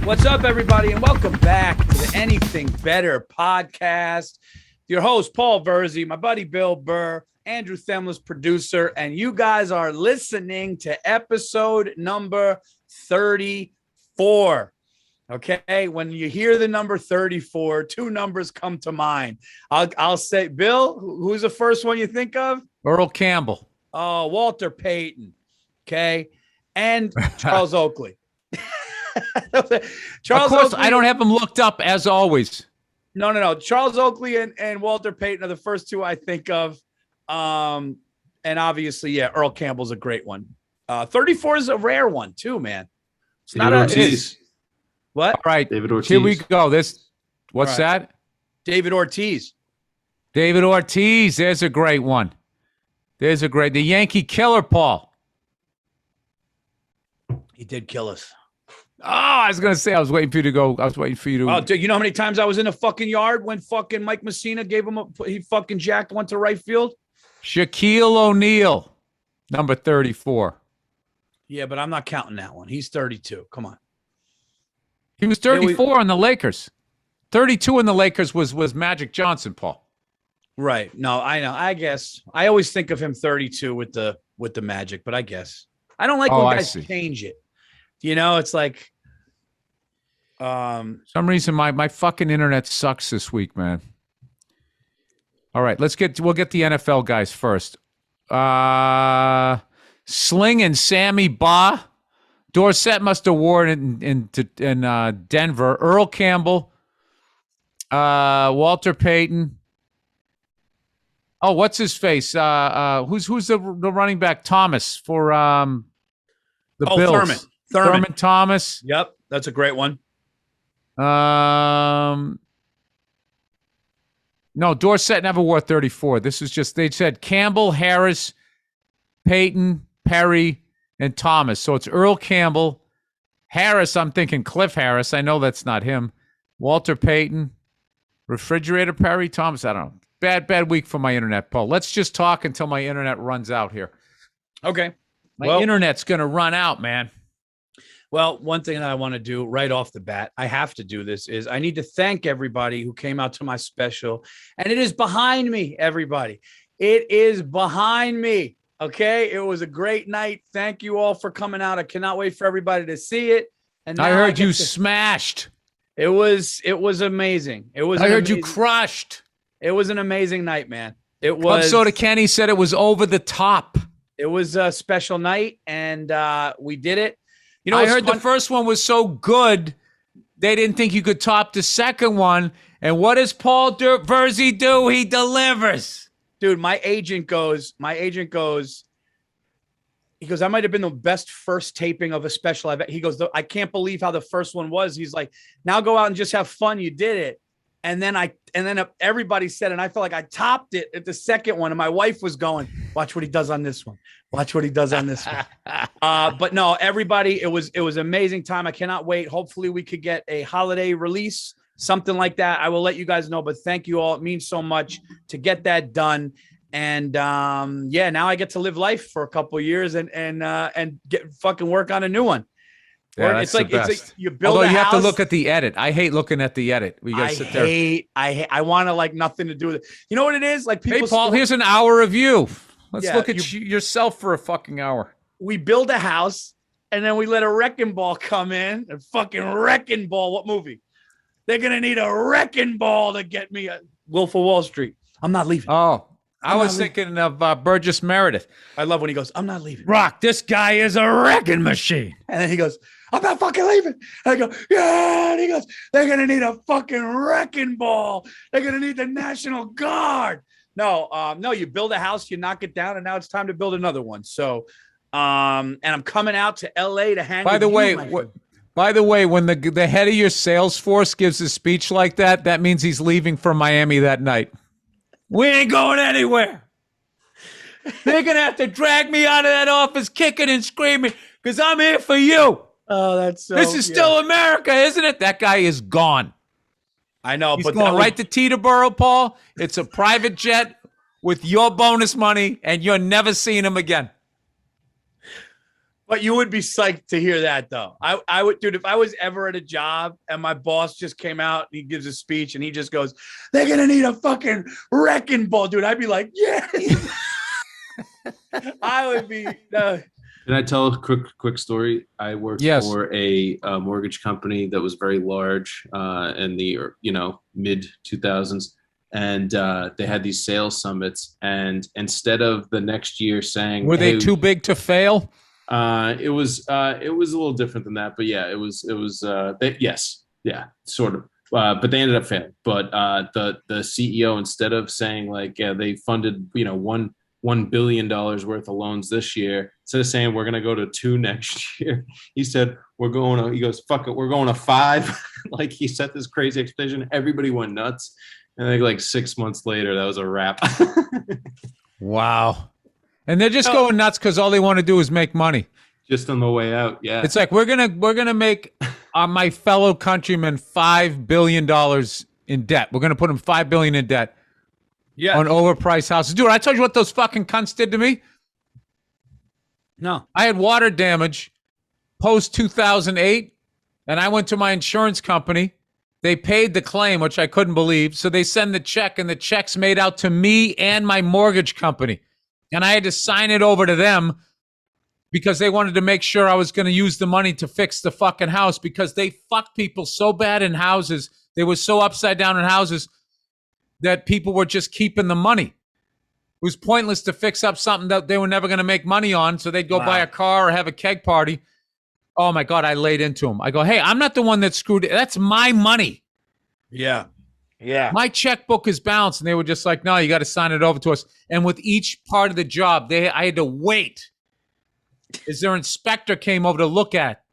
What's up, everybody, and welcome back to the Anything Better podcast. Your host, Paul Virzi, my buddy Bill Burr, Andrew Themeles, producer, and you guys are listening to episode number 34. Okay, when you hear the number 34, two numbers come to mind. I'll say, Bill, who's the first one you think of? Earl Campbell. Oh, Walter Payton. Okay, and Charles Oakley. Charles of course, Oakley, I don't have them looked up as always. No. Charles Oakley and Walter Payton are the first two I think of. And obviously, yeah, Earl Campbell's a great one. 34 is a rare one too, man. It's David not Ortiz. What? All right, David Ortiz. Here we go. What's that? David Ortiz. David Ortiz. There's a great one. The Yankee killer, Paul. He did kill us. Oh, I was going to say, I was waiting for you to go. Oh, dude, you know how many times I was in the fucking yard when fucking Mike Messina gave him he fucking jacked one to right field? Shaquille O'Neal, number 34. Yeah, but I'm not counting that one. He's 32. Come on. He was 34 on the Lakers. 32 in the Lakers was Magic Johnson, Paul. Right. No, I know. I guess. I always think of him 32 with the Magic, but I guess. I don't like when guys change it. You know, it's like some reason my fucking internet sucks this week, man. All right, we'll get the NFL guys first. Sling and Sammy Baugh. Dorsett must have worn in Denver. Earl Campbell. Walter Payton. Oh, what's his face? Who's the running back? Thomas for the Bills. Thurman Thomas. Yep, that's a great one. No, Dorsett never wore 34. This is just, they said Campbell, Harris, Payton, Perry, and Thomas. So it's Earl Campbell. Harris, I'm thinking Cliff Harris. I know that's not him. Walter Payton, Refrigerator Perry, Thomas. I don't know. Bad week for my internet, Paul. Let's just talk until my internet runs out here. Okay. My internet's going to run out, man. Well, one thing that I want to do right off the bat, I have to do this, is I need to thank everybody who came out to my special. And it is behind me, everybody. It is behind me. Okay. It was a great night. Thank you all for coming out. I cannot wait for everybody to see it. And I heard you smashed. It was amazing. I heard you crushed. It was an amazing night, man. It was. Soda Kenny said it was over the top. It was a special night, and we did it. You know, I heard the first one was so good, they didn't think you could top the second one. And what does Paul Virzi do? He delivers. Dude, my agent goes, he goes, I might have been the best first taping of a special event. He goes, I can't believe how the first one was. He's like, now go out and just have fun. You did it. And then everybody said, and I felt like I topped it at the second one. And my wife was going, watch what he does on this one. Watch what he does on this one. But no, everybody, it was amazing time. I cannot wait. Hopefully we could get a holiday release, something like that. I will let you guys know, but thank you all. It means so much to get that done. And yeah, now I get to live life for a couple of years and get fucking work on a new one. Yeah, it's like you build. Although a you house. have to look at the edit. I hate looking at the edit. We got to sit there. I want to like nothing to do with it. You know what it is? Like people. Hey, Paul, here's an hour of you. Let's look at yourself for a fucking hour. We build a house and then we let a wrecking ball come in. A fucking wrecking ball. What movie? They're gonna need a wrecking ball to get me a Wolf of Wall Street. I'm not leaving. Oh, I was thinking of Burgess Meredith. I love when he goes, I'm not leaving. Rock, this guy is a wrecking machine. And then he goes, I'm not fucking leaving. And I go, yeah. And he goes, they're going to need a fucking wrecking ball. They're going to need the National Guard. No, you build a house, you knock it down, and now it's time to build another one. So, and I'm coming out to LA to hang By the way, when the head of your sales force gives a speech like that, that means he's leaving for Miami that night. We ain't going anywhere. They're going to have to drag me out of that office kicking and screaming because I'm here for you. Oh, that's so. This is still America, isn't it? That guy is gone. I know, He's but going right to Teterboro, Paul. It's a private jet with your bonus money, and you're never seeing him again. But you would be psyched to hear that, though. I would, dude, if I was ever at a job and my boss just came out and he gives a speech and he just goes, they're going to need a fucking wrecking ball, dude. I'd be like, yes. I would be. Can I tell a quick story? I worked for a mortgage company that was very large in the mid 2000s, and they had these sales summits. And instead of the next year saying, were they too big to fail? It was a little different than that, but yeah, it was sort of. But they ended up failing. But the CEO, instead of saying like, yeah, they funded $1 billion worth of loans this year, instead of saying we're going to go to 2 next year, he said he goes, fuck it, we're going to 5. Like, he set this crazy expectation. Everybody went nuts. And I think like 6 months later, that was a wrap. Wow. And they're just going nuts because all they want to do is make money. Just on the way out, yeah. It's like we're gonna make my fellow countrymen $5 billion in debt. We're gonna put them $5 billion in debt. Yeah. On overpriced houses. Dude, I told you what those fucking cunts did to me? No. I had water damage post 2008, and I went to my insurance company. They paid the claim, which I couldn't believe. So they send the check, and the check's made out to me and my mortgage company. And I had to sign it over to them because they wanted to make sure I was going to use the money to fix the fucking house, because they fucked people so bad in houses. They were so upside down in houses that people were just keeping the money. It was pointless to fix up something that they were never going to make money on, so they'd go buy a car or have a keg party. Oh, my God, I laid into them. I go, hey, I'm not the one that screwed it. That's my money. Yeah. Yeah. My checkbook is balanced. And they were just like, no, you got to sign it over to us. And with each part of the job, I had to wait as their inspector came over to look at.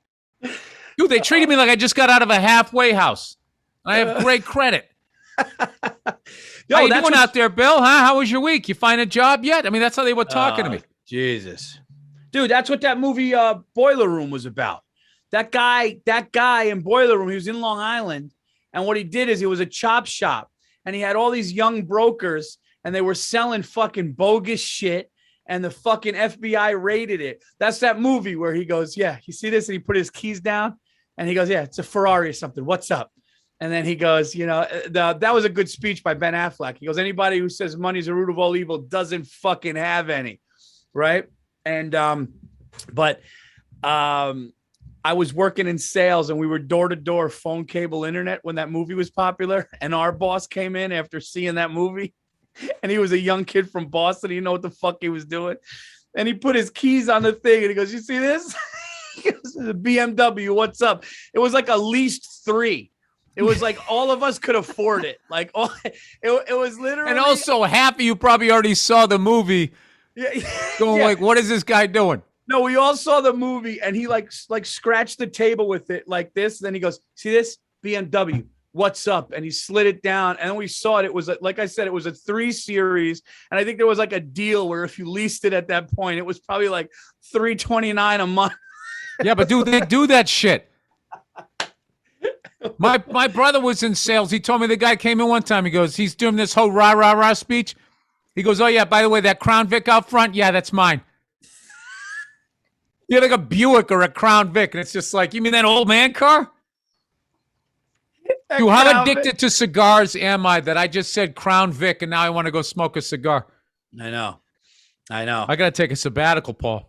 Dude, they treated me like I just got out of a halfway house. I have great credit. Yo, how you doing out there, Bill? Huh? How was your week? You find a job yet? I mean, that's how they were talking to me. Jesus. Dude, that's what that movie Boiler Room was about. That guy in Boiler Room, he was in Long Island. And what he did is he was a chop shop. And he had all these young brokers. And they were selling fucking bogus shit. And the fucking FBI raided it. That's that movie where he goes, yeah, you see this? And he put his keys down. And he goes, yeah, it's a Ferrari or something. What's up? And then he goes, that was a good speech by Ben Affleck. He goes, anybody who says money's the root of all evil doesn't fucking have any. Right. And, I was working in sales and we were door to door phone, cable, internet when that movie was popular. And our boss came in after seeing that movie, and he was a young kid from Boston. He didn't know what the fuck he was doing. And he put his keys on the thing and he goes, you see this? He goes, the BMW, what's up? It was like a leased 3. It was like all of us could afford it. Like it was literally. And also half of you probably already saw the movie. Yeah. Going like, what is this guy doing? No, we all saw the movie, and he like scratched the table with it like this. Then he goes, see this? BMW, what's up? And he slid it down, and then we saw it. It was, like I said, it was a 3 series. And I think there was like a deal where if you leased it at that point, it was probably like $329 a month. Yeah, but they do that shit. My brother was in sales. He told me the guy came in one time. He goes, he's doing this whole rah, rah, rah speech. He goes, oh, yeah, by the way, that Crown Vic out front, yeah, that's mine. You have like a Buick or a Crown Vic, and it's just like, you mean that old man car? Dude, how addicted to cigars am I that I just said Crown Vic, and now I want to go smoke a cigar? I know. I got to take a sabbatical, Paul.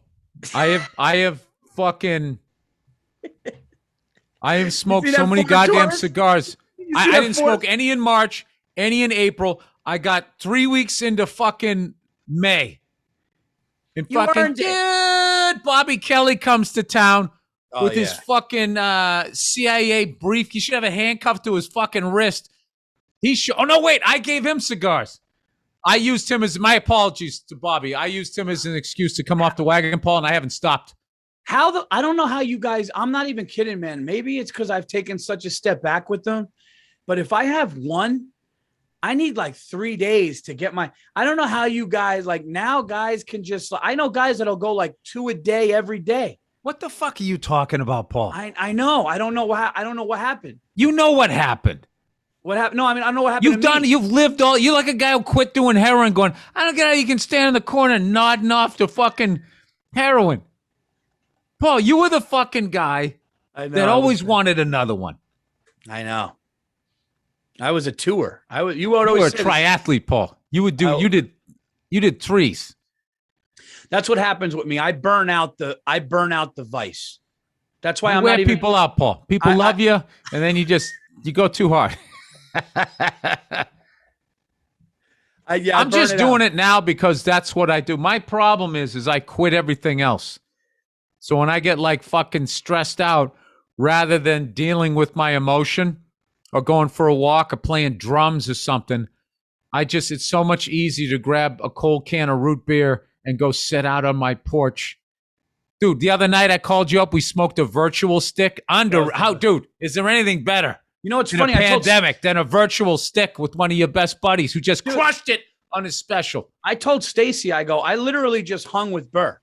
I have smoked so many goddamn cigars. I didn't smoke any in March, any in April. I got 3 weeks into fucking May. And fucking dude, Bobby Kelly comes to town with his fucking CIA brief. He should have a handcuff to his fucking wrist. Oh no, wait! I gave him cigars. I used him as my apologies to Bobby. I used him as an excuse to come off the wagon, Paul, and I haven't stopped. I don't know how you guys. I'm not even kidding, man. Maybe it's because I've taken such a step back with them. But if I have one, I need like 3 days to get I don't know how you guys, like now guys can just, I know guys that'll go like 2 a day every day. What the fuck are you talking about, Paul? I know. I don't know what happened. You know what happened. What happened? No, I mean, I know what happened. You've lived you're like a guy who quit doing heroin going, I don't get how you can stand in the corner nodding off to fucking heroin. Paul, you were the fucking guy I know. that always wanted another one. I know. That always wanted another one. I know. I was a tour. You would You were always a say this. triathlete, Paul. You did threes. That's what happens with me. I burn out the vice. That's why You I'm wear not even. people out, Paul. People love you, and then you go too hard. I'm just doing it now because that's what I do. My problem is I quit everything else. So when I get like fucking stressed out, rather than dealing with my emotion or going for a walk or playing drums or something, it's so much easier to grab a cold can of root beer and go sit out on my porch. Dude, the other night I called you up. We smoked a virtual stick. Dude, is there anything better? You know what's in funny? a pandemic than a virtual stick with one of your best buddies who just crushed it on his special. I told Stacy, I literally just hung with Burr.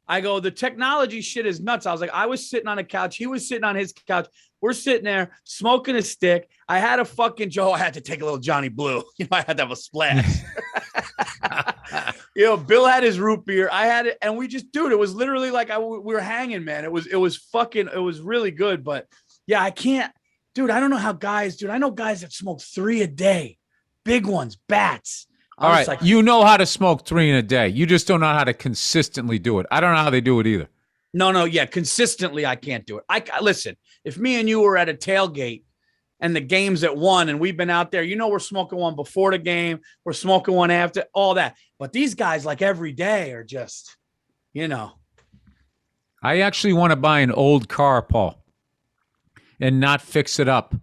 I go, the technology shit is nuts. I was like, I was sitting on a couch. He was sitting on his couch. We're sitting there smoking a stick. I had a fucking Joe. I had to take a little Johnny Blue. I had to have a splash. Bill had his root beer. I had it. And we just, dude, it was literally like we were hanging, man. It was really good. But yeah, I can't, dude, I don't know how guys, I know guys that smoke 3 a day, big ones, bats. All right, you know how to smoke 3 in a day. You just don't know how to consistently do it. I don't know how they do it either. No, yeah, consistently I can't do it. I listen, if me and you were at a tailgate and the game's at 1 and we've been out there, we're smoking one before the game, we're smoking one after, all that. But these guys like every day are just, I actually want to buy an old car, Paul, and not fix it up.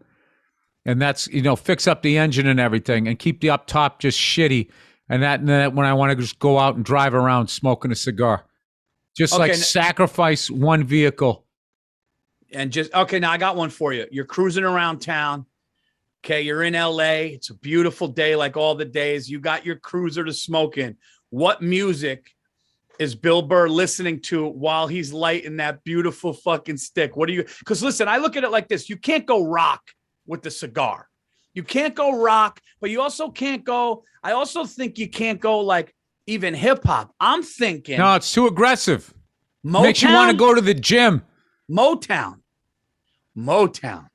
And that's, fix up the engine and everything and keep the up top just shitty. And then when I want to just go out and drive around smoking a cigar, just sacrifice one vehicle. And now I got one for you. You're cruising around town. Okay. You're in LA. It's a beautiful day. Like all the days you got your cruiser to smoke in. What music is Bill Burr listening to while he's lighting that beautiful fucking stick? Because listen, I look at it like this. You can't go rock with the cigar. You can't go rock, but you also can't go. I also think you can't go like even hip hop. I'm thinking. No, it's too aggressive. Motown? Makes you want to go to the gym. Motown. Motown's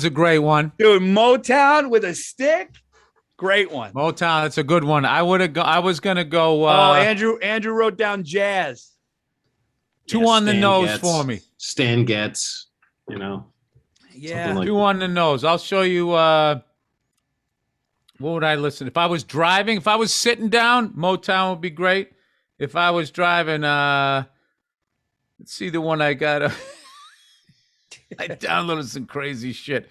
a great one. Dude, Motown with a stick. Great one. Motown, that's a good one. I was going to go. Andrew wrote down jazz. Two on the nose for me. Stan Getz, Yeah. Like 2 on the nose. I'll show you. What would I listen? If I was driving, if I was sitting down, Motown would be great. If I was driving, let's see the one I got. I downloaded some crazy shit.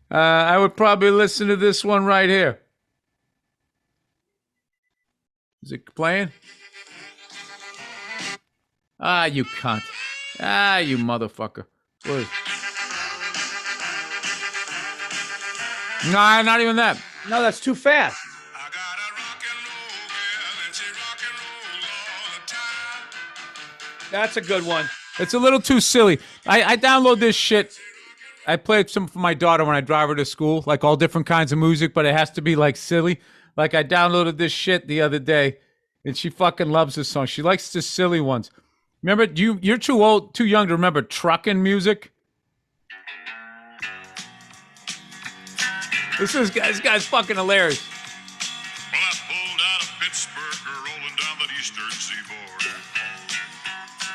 I would probably listen to this one right here. Is it playing? Ah, you cunt. Ah, you motherfucker. What is it? No, not even that. No, that's too fast. That's a good one. It's a little too silly. I download this shit. I play some for my daughter when I drive her to school, like all different kinds of music, but it has to be like silly. Like I downloaded this shit the other day, and she fucking loves this song. She likes the silly ones. Remember, you're too young to remember trucking music. This guy's fucking hilarious. Well, I pulled out of Pittsburgh, rolling down the eastern seaboard.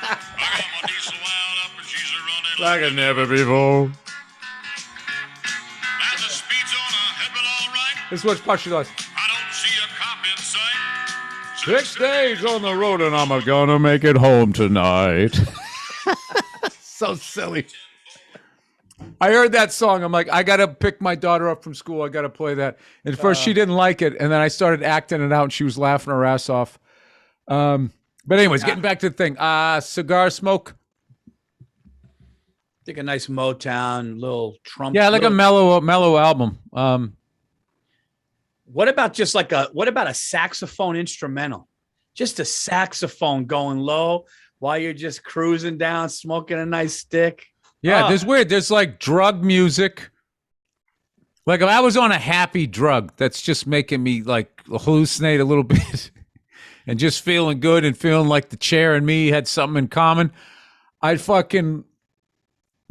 I got my diesel wound up and she's a running Like never before. And the speed's on a headbell all right. This is what Pusha does. I don't see a cop in sight. 6 days on the road and I'm gonna make it home tonight. So silly. I heard that song. I'm like, I got to pick my daughter up from school. I got to play that. And at first she didn't like it. And then I started acting it out and she was laughing her ass off. But anyways, getting back to the thing. Cigar Smoke. I think a nice Motown, little Trump. Yeah, like a mellow album. What about a saxophone instrumental? Just a saxophone going low while you're just cruising down, smoking a nice stick. Yeah, there's like drug music. Like if I was on a happy drug that's just making me like hallucinate a little bit, and just feeling good and feeling like the chair and me had something in common, I'd fucking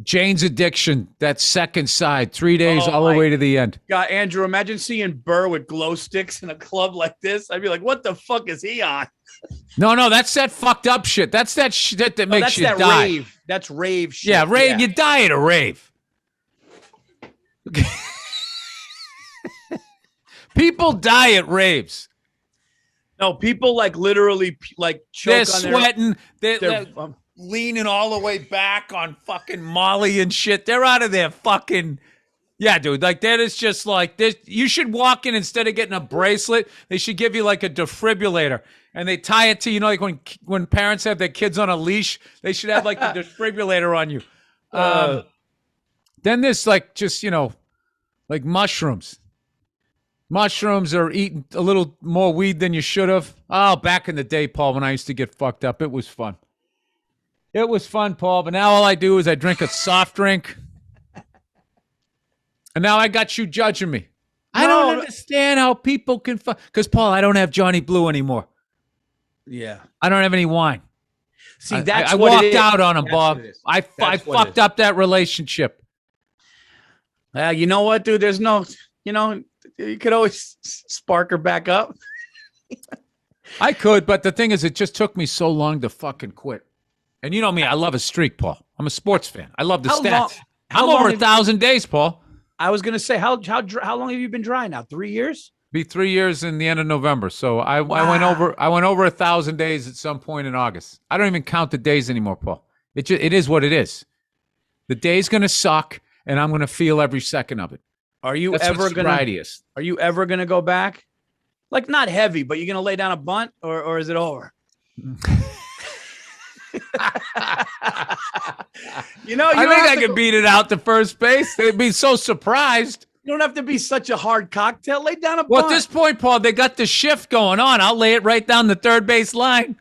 Jane's Addiction, that second side, 3 days all the way to the end. God, Andrew, imagine seeing Burr with glow sticks in a club like this. I'd be like, what the fuck is he on? No, that's that fucked up shit. That's that shit that makes you die. Rave. That's rave shit. Yeah, rave. Yeah. You die at a rave. People die at raves. No, people like literally like choke they're on sweating. They're leaning all the way back on fucking Molly and shit. They're out of their fucking. Yeah, dude. Like that is just like this. You should walk in instead of getting a bracelet. They should give you like a defibrillator, and they tie it to like when parents have their kids on a leash. They should have like a defibrillator on you. Then there's like just like mushrooms. Mushrooms are eating a little more weed than you should have. Oh, back in the day, Paul, when I used to get fucked up, it was fun. It was fun, Paul. But now all I do is I drink a soft drink. And now I got you judging me. I don't understand how people can because, Paul, I don't have Johnny Blue anymore. Yeah. I don't have any wine. See, I walked out on him, Bob. I fucked up that relationship. You know what, dude? There's no, you could always spark her back up. I could, but the thing is, it just took me so long to fucking quit. And you know me, I love a streak, Paul. I'm a sports fan. I love the stats. I'm over 1,000 days, Paul. I was gonna say, how long have you been dry now? 3 years? Be 3 years in the end of November. So I went over 1,000 days at some point in August. I don't even count the days anymore, Paul. It is what it is. The day's gonna suck, and I'm gonna feel every second of it. Are you ever gonna go back? Like not heavy, but you're gonna lay down a bunt, or is it over? I think I could beat it out to first base. They'd be so surprised. You don't have to be such a hard cocktail. Lay down a bunt. Well, at this point, Paul, they got the shift going on. I'll lay it right down the third base line.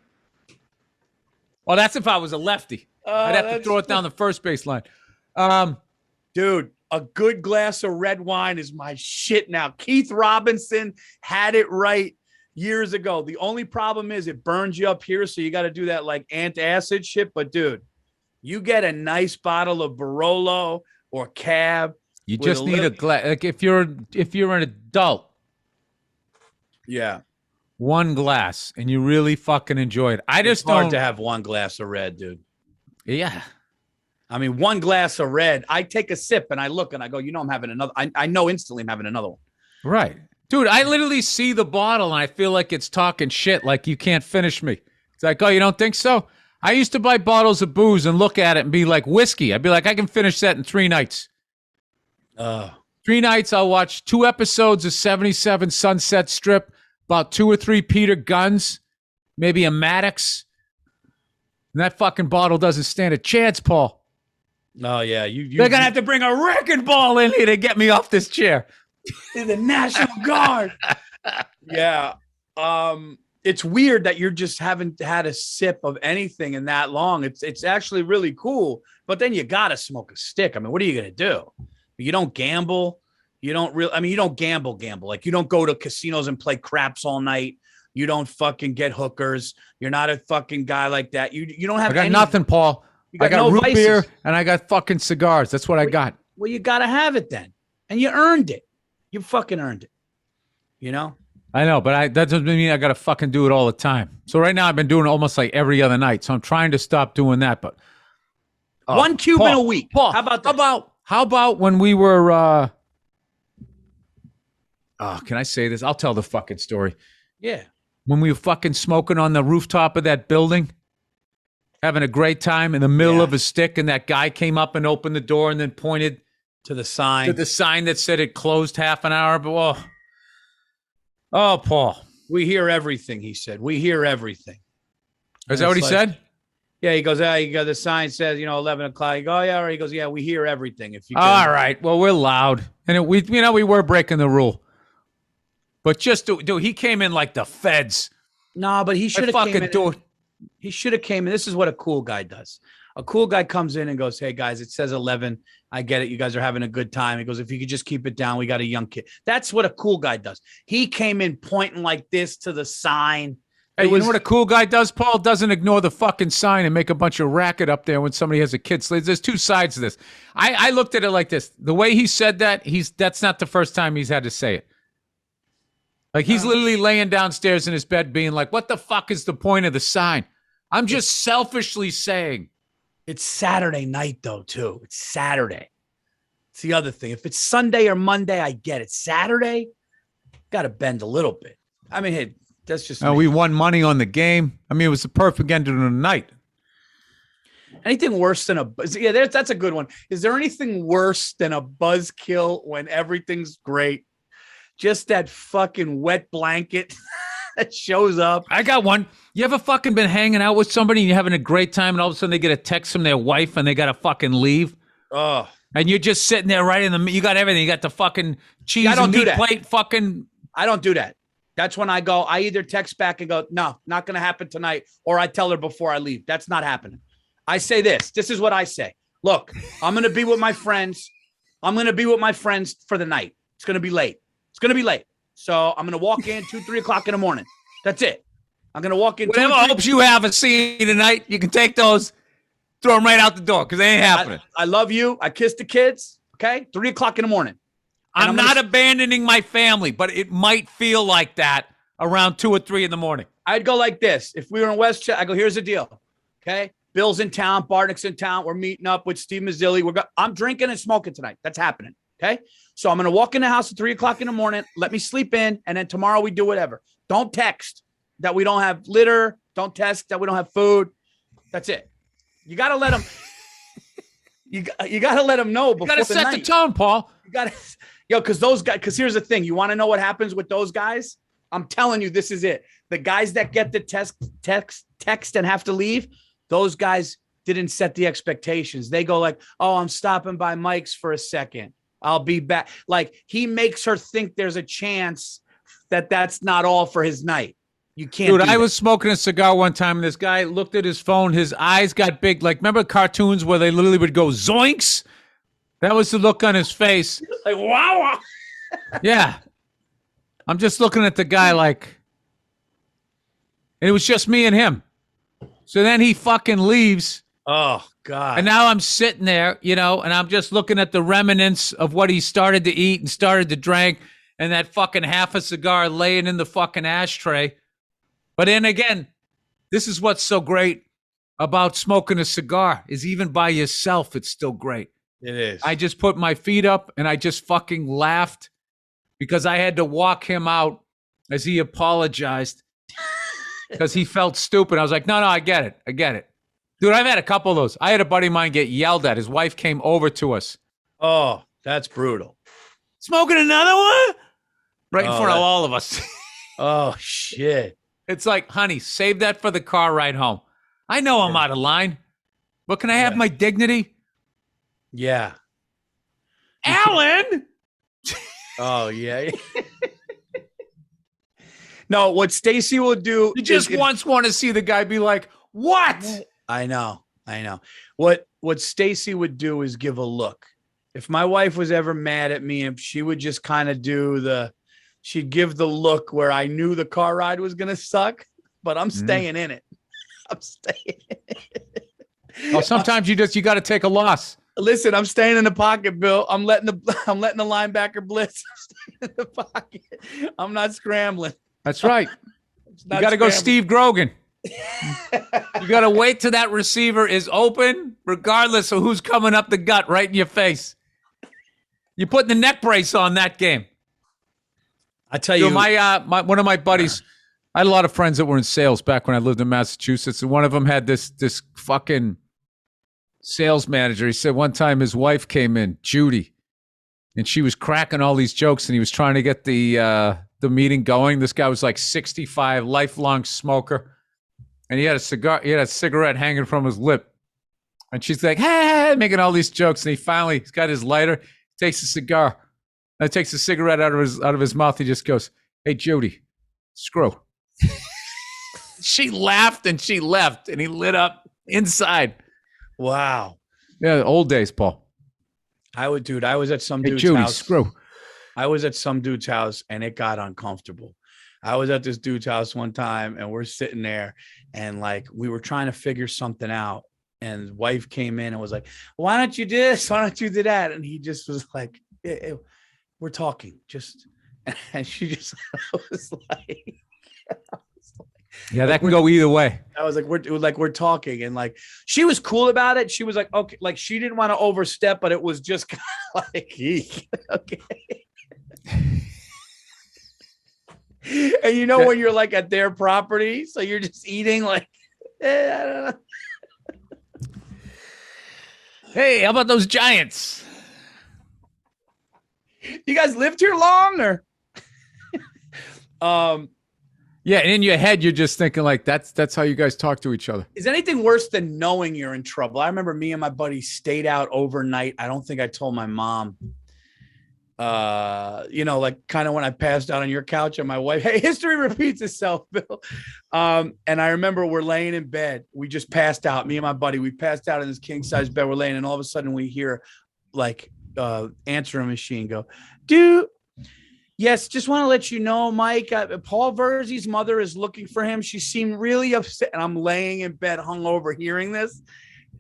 Well, that's if I was a lefty. I'd have to throw it down the first base line. Dude, a good glass of red wine is my shit now. Keith Robinson had it right years ago. The only problem is it burns you up here, so you got to do that like antacid shit. But dude, you get a nice bottle of Barolo or Cab. You just need a glass. Like if you're an adult, yeah, one glass, and you really fucking enjoy it. It's hard to have one glass of red, dude. Yeah. I mean, one glass of red. I take a sip and I look and I go, I'm having another. I know instantly I'm having another one. Right. Dude, I literally see the bottle and I feel like it's talking shit, like you can't finish me. It's like, oh, you don't think so? I used to buy bottles of booze and look at it and be like, whiskey. I'd be like, I can finish that in 3 nights. 3 nights, I'll watch 2 episodes of 77 Sunset Strip, about 2 or 3 Peter Guns, maybe a Maddox. And that fucking bottle doesn't stand a chance, Paul. Oh, yeah. They're going to have to bring a wrecking ball in here to get me off this chair. The National Guard. Yeah. It's weird that you just haven't had a sip of anything in that long. It's actually really cool. But then you got to smoke a stick. I mean, what are you going to do? You don't gamble. You don't you don't gamble. Like you don't go to casinos and play craps all night. You don't fucking get hookers. You're not a fucking guy like that. You don't have I got nothing, Paul. I got root beer and I got fucking cigars. That's what I got. Well, you got to have it then. And you earned it. You fucking earned it. I know, but that doesn't mean I got to fucking do it all the time. So right now I've been doing it almost like every other night. So I'm trying to stop doing that. But one Cuban a week. Paul, how about when we were, can I say this? I'll tell the fucking story. Yeah. When we were fucking smoking on the rooftop of that building, having a great time in the middle of a stick, and that guy came up and opened the door and then pointed to the sign. That said it closed half an hour. But Paul. We hear everything, he said. We hear everything. Is that what he said? Yeah, he goes, you got the sign says, 11 o'clock. You go, yeah, all right. He goes, yeah, we hear everything. If you can. All right. Well, we're loud. And we were breaking the rule. But just, dude, he came in like the feds. No, but he should have came in. He should have came in. This is what a cool guy does. A cool guy comes in and goes, hey, guys, it says 11. I get it. You guys are having a good time. He goes, if you could just keep it down, we got a young kid. That's what a cool guy does. He came in pointing like this to the sign. Hey, you know what a cool guy does, Paul? Doesn't ignore the fucking sign and make a bunch of racket up there when somebody has a kid. So there's two sides to this. I looked at it like this. The way he said that, that's not the first time he's had to say it. Like, he's literally laying downstairs in his bed being like, what the fuck is the point of the sign? I'm just selfishly saying. It's Saturday night, though, too. It's Saturday. It's the other thing. If it's Sunday or Monday, I get it. Saturday, got to bend a little bit. I mean, hey, that's just we won money on the game. I mean, it was the perfect end of the night. Anything worse than that's a good one. Is there anything worse than a buzzkill when everything's great? Just that fucking wet blanket that shows up. I got one. You ever fucking been hanging out with somebody and you're having a great time and all of a sudden they get a text from their wife and they got to fucking leave? Oh. And you're just sitting there right in the, you got everything. You got the fucking cheese and meat plate fucking. I don't do that. That's when I either text back and go, no, not going to happen tonight. Or I tell her before I leave. That's not happening. I say this is what I say. Look, I'm going to be with my friends. I'm going to be with my friends for the night. It's going to be late. So I'm going to walk in 2-3 o'clock in the morning. That's it. I'm going to walk in. Whatever hopes you have of seeing tonight, you can take those, throw them right out the door because they ain't happening. I love you. I kiss the kids. Okay. 3 o'clock in the morning. I'm not abandoning my family, but it might feel like that around 2 or 3 in the morning. I'd go like this. If we were in Westchester, I go, here's the deal. Okay. Bill's in town. Barnick's in town. We're meeting up with Steve Mazzilli. I'm drinking and smoking tonight. That's happening. Okay. So I'm going to walk in the house at 3 o'clock in the morning. Let me sleep in. And then tomorrow we do whatever. Don't text that we don't have litter. Don't text that we don't have food. That's it. You got to let them. You got to let them know before the night. You got to set the tone, Paul. You got to. Because those guys, because here's the thing. You want to know what happens with those guys? I'm telling you, this is it. The guys that get the text and have to leave, those guys didn't set the expectations. They go like, oh, I'm stopping by Mike's for a second. I'll be back. Like, he makes her think there's a chance that that's not all for his night. You can't. Dude, I was smoking a cigar one time and this guy looked at his phone. His eyes got big. Like, remember cartoons where they literally would go zoinks? That was the look on his face. Like, wow. Yeah. I'm just looking at the guy like, and it was just me and him. So then he fucking leaves. Oh, God. And now I'm sitting there, and I'm just looking at the remnants of what he started to eat and started to drink and that fucking half a cigar laying in the fucking ashtray. But then again, this is what's so great about smoking a cigar is even by yourself, it's still great. It is. I just put my feet up and I just fucking laughed because I had to walk him out as he apologized because he felt stupid. I was like, no, I get it. Dude, I've had a couple of those. I had a buddy of mine get yelled at. His wife came over to us. Oh, that's brutal. Smoking another one? Right in front of all of us. Oh, shit. It's like, honey, save that for the car ride home. I know I'm out of line, but can I have my dignity? Yeah. Alan! Oh, yeah. No, what Stacy will do. You just once want to see the guy be like, what? I know. What Stacy would do is give a look. If my wife was ever mad at me, if she would just kind of she'd give the look where I knew the car ride was going to suck, but I'm staying in it. I'm staying in it. Oh, sometimes you got to take a loss. Listen, I'm staying in the pocket, Bill. I'm letting the linebacker blitz. I'm staying in the pocket. I'm not scrambling. That's right. You got to go Steve Grogan. You got to wait till that receiver is open, regardless of who's coming up the gut right in your face. You're putting the neck brace on that game. I tell you, one of my buddies, I had a lot of friends that were in sales back when I lived in Massachusetts, and one of them had this fucking sales manager. He said one time his wife came in, Judy, and she was cracking all these jokes, and he was trying to get the meeting going. This guy was like 65, lifelong smoker, and he had a cigarette hanging from his lip, and she's like, hey, making all these jokes, and he's got his lighter, takes a cigar. And takes a cigarette out of his mouth. He just goes, hey, Judy, screw. She laughed and she left and he lit up inside. Wow. Yeah, old days, Paul. I was at some dude's Judy, house. Screw. I was at some dude's house and it got uncomfortable. I was at this dude's house one time and we're sitting there and like we were trying to figure something out. And his wife came in and was like, why don't you do this? Why don't you do that? And he just was like, we're talking. Just, and she just was like, yeah, that can go either way. I was like, we're talking. And like, she was cool about it. She was like, okay. Like she didn't want to overstep, but it was just kind of like, okay. And you know, when you're like at their property, so you're just eating like, I don't know. Hey, how about those Giants? You guys lived here long or? Yeah, and in your head, you're just thinking like, that's how you guys talk to each other. Is anything worse than knowing you're in trouble? I remember me and my buddy stayed out overnight. I don't think I told my mom. You know, like kind of when I passed out on your couch and my wife, hey, history repeats itself, Bill. And I remember we're laying in bed. We just passed out. Me and my buddy, we passed out in this king size bed. We're laying, and all of a sudden we hear like answering machine go, dude. Yes, just want to let you know, Mike, Paul Virzi's mother is looking for him. She seemed really upset. And I'm laying in bed hungover hearing this.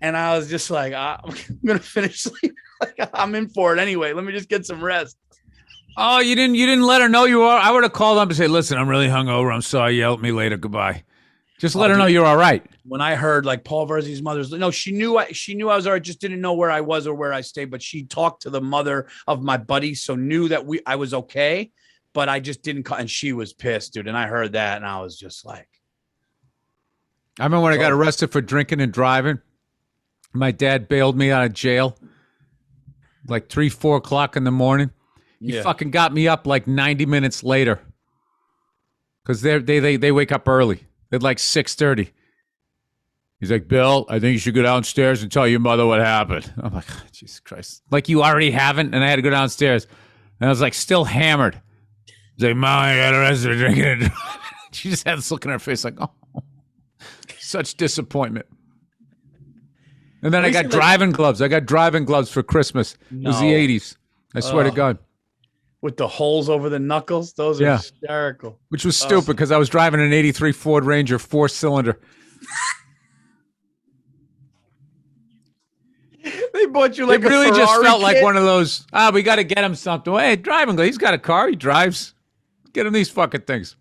And I was just like, I'm going to finish sleeping. Like, I'm in for it anyway. Let me just get some rest. Oh, you didn't let her know you are? I would have called up and said, listen, I'm really hungover. I'm sorry. Yell at me later. Goodbye. Just let her know you're all right. When I heard like Paul Virzi's mother's, no, she knew I was all right. Just didn't know where I was or where I stayed. But she talked to the mother of my buddy, so knew that I was okay. But I just didn't call, and she was pissed, dude. And I heard that, and I was just like, I remember when I got arrested for drinking and driving. My dad bailed me out of jail like 3, 4 o'clock in the morning. He fucking got me up like 90 minutes later because they wake up early. At like 6:30. He's like, Bill, I think you should go downstairs and tell your mother what happened. I'm like, oh, Jesus Christ. Like, you already haven't? And I had to go downstairs. And I was like, still hammered. He's like, Mom, I got arrested for drinking and driving. She just had this look in her face like, oh, such disappointment. And then I got driving gloves. I got driving gloves for Christmas. It was the 80s. I swear to God. With the holes over the knuckles? Those are hysterical. Which was stupid because I was driving an 83 Ford Ranger 4-cylinder. They bought you like it really a Ferrari just felt kit. like one of those, we got to get him something. Hey, driving gloves. He's got a car. He drives. Get him these fucking things.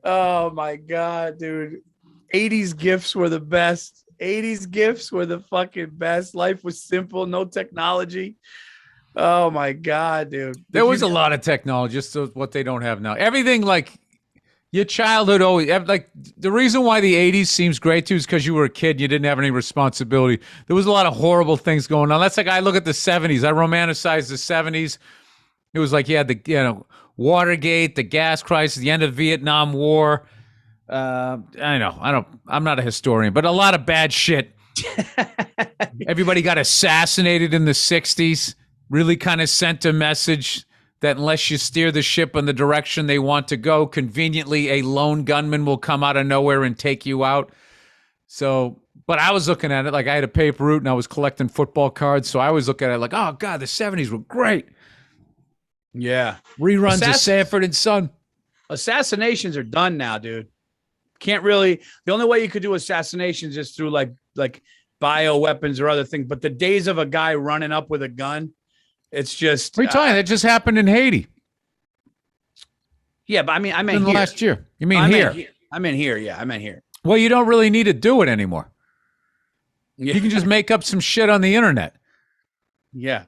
Oh, my God, dude. 80s gifts were the best. 80s gifts were the fucking best. Life was simple. No technology. Oh my God, dude. There was a lot of technology, just what they don't have now. Everything like your childhood always like the reason why the 80s seems great too is because you were a kid and you didn't have any responsibility. There was a lot of horrible things going on. That's like I look at the 70s. I romanticize the 70s. It was like you had the Watergate, the gas crisis, the end of the Vietnam War. I'm not a historian, but a lot of bad shit. Everybody got assassinated in the 60s. Really kind of sent a message that unless you steer the ship in the direction they want to go, conveniently a lone gunman will come out of nowhere and take you out. So, but I was looking at it like I had a paper route and I was collecting football cards. So I was looking at it like, oh God, the 70s were great. Yeah. Reruns of Sanford and Son. Assassinations are done now, dude. Can't really, the only way you could do assassinations is through like bioweapons or other things. But the days of a guy running up with a gun, it's just. What are you talking? That just happened in Haiti. Yeah, but I mean here. Last year. You mean here? I meant here. Yeah, I meant here. Well, you don't really need to do it anymore. Yeah. You can just make up some shit on the internet. Yeah.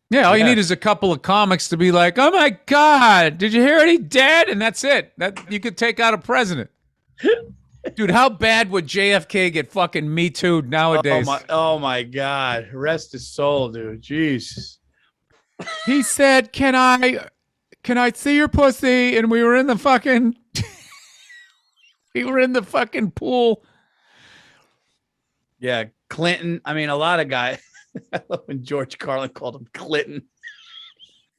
Yeah, all you need is a couple of comics to be like, oh my God, did you hear it? He dead? And that's it. That you could take out a president. Dude, how bad would JFK get fucking Me Too'd nowadays? Oh my God. Rest his soul, dude. Jeez. He said, can I see your pussy? And we were in the fucking pool. Yeah, Clinton. I mean, a lot of guys. I love when George Carlin called him Clinton.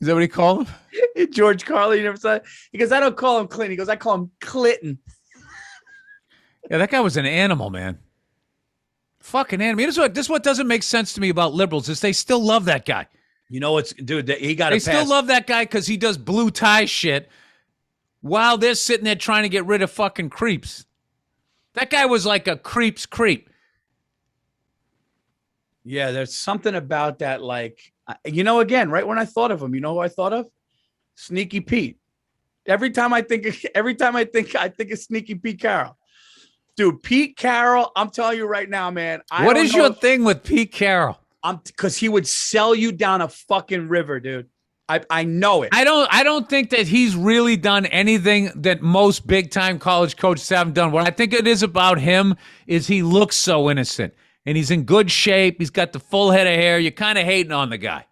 Is that what he called him? George Carlin, you never said. He goes, I don't call him Clinton. He goes, I call him Clinton. Yeah, that guy was an animal, man. Fucking animal. This is what doesn't make sense to me about liberals is they still love that guy. You know what's, dude? He got. They still love that guy because he does blue tie shit. while they're sitting there trying to get rid of fucking creeps. That guy was like a creep's creep. Yeah, there's something about that. Like, again, right when I thought of him, you know who I thought of? Sneaky Pete. Every time I think of Sneaky Pete Carroll. Dude, Pete Carroll, I'm telling you right now, man. What is your thing with Pete Carroll? Because he would sell you down a fucking river, dude. I know it. I don't think that he's really done anything that most big time college coaches haven't done. What I think it is about him is he looks so innocent and he's in good shape. He's got the full head of hair. You're kind of hating on the guy.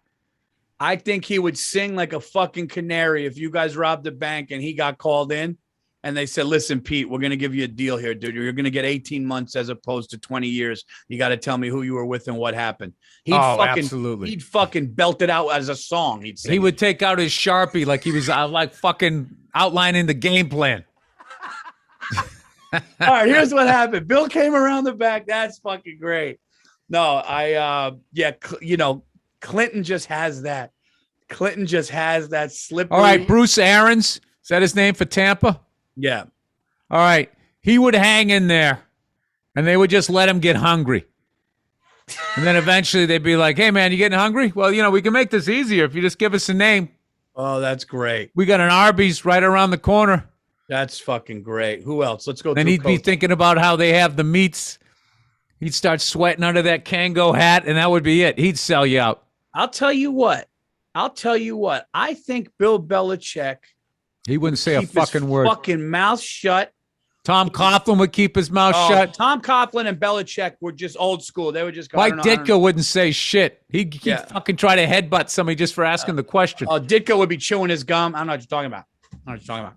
I think he would sing like a fucking canary if you guys robbed the bank and he got called in and they said, listen, Pete, we're going to give you a deal here, dude. You're going to get 18 months as opposed to 20 years. You got to tell me who you were with and what happened. Absolutely. He'd fucking belt it out as a song. He would take out his Sharpie like he was like fucking outlining the game plan. All right, here's what happened. Bill came around the back. That's fucking great. No, Clinton just has that. Clinton just has that slippery. All right, Bruce Arians. Is that his name for Tampa? Yeah. All right. He would hang in there, and they would just let him get hungry. And then eventually they'd be like, hey, man, you getting hungry? Well, we can make this easier if you just give us a name. Oh, that's great. We got an Arby's right around the corner. That's fucking great. Who else? Let's go. Then he'd be thinking about how they have the meats. He'd start sweating under that Kango hat, and that would be it. He'd sell you out. I'll tell you what. I think Bill Belichick. He wouldn't say a fucking word. Fucking mouth shut. Tom Coughlin would keep his mouth shut. Tom Coughlin and Belichick were just old school. They would just go. Mike Ditka wouldn't say shit. He'd fucking try to headbutt somebody just for asking the question. Ditka would be chewing his gum. I don't know what you're talking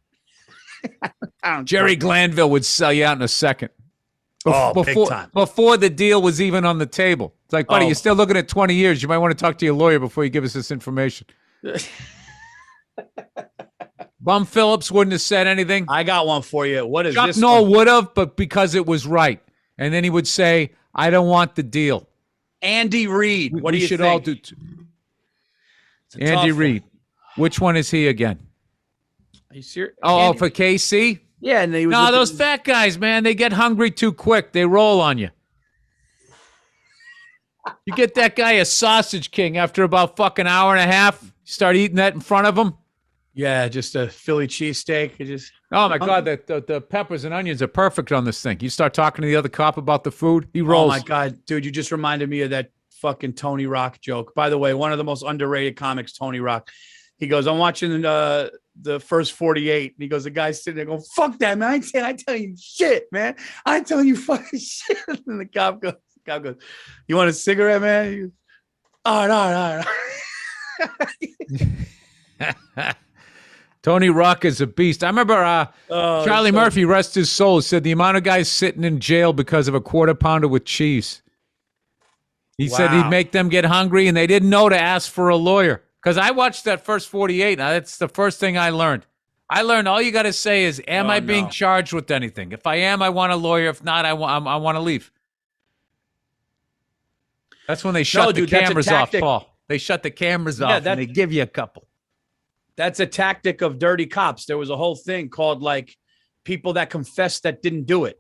about. Jerry Glanville would sell you out in a second. Big time. Before the deal was even on the table. It's like, buddy, you're still looking at 20 years. You might want to talk to your lawyer before you give us this information. Bum Phillips wouldn't have said anything. I got one for you. What is Chuck this? Noll would have, but because it was right. And then he would say, I don't want the deal. Andy Reid. What do you think? All do Andy Reid. Which one is he again? Are you serious? Oh, for KC? Yeah, and those fat guys, man, they get hungry too quick. They roll on you. You get that guy a Sausage King after about fucking hour and a half. You start eating that in front of him. Yeah, just a Philly cheesesteak. Oh my God, the peppers and onions are perfect on this thing. You start talking to the other cop about the food, he rolls. Oh my God, dude, you just reminded me of that fucking Tony Rock joke. By the way, one of the most underrated comics, Tony Rock. He goes, I'm watching the first 48. And he goes, the guy's sitting there going, fuck that, man. I ain't telling you shit, man. I ain't telling you fucking shit. And the cop goes, you want a cigarette, man? He goes, all right. Tony Rock is a beast. I remember Charlie Murphy, rest his soul, said the amount of guys sitting in jail because of a quarter pounder with cheese. He said he'd make them get hungry, and they didn't know to ask for a lawyer. Because I watched that first 48. Now, that's the first thing I learned. I learned all you got to say is, am I being charged with anything? If I am, I want a lawyer. If not, I want to leave. That's when they shut the cameras off, Paul. They shut the cameras off, and they give you a couple. That's a tactic of dirty cops. There was a whole thing called, like, people that confessed that didn't do it.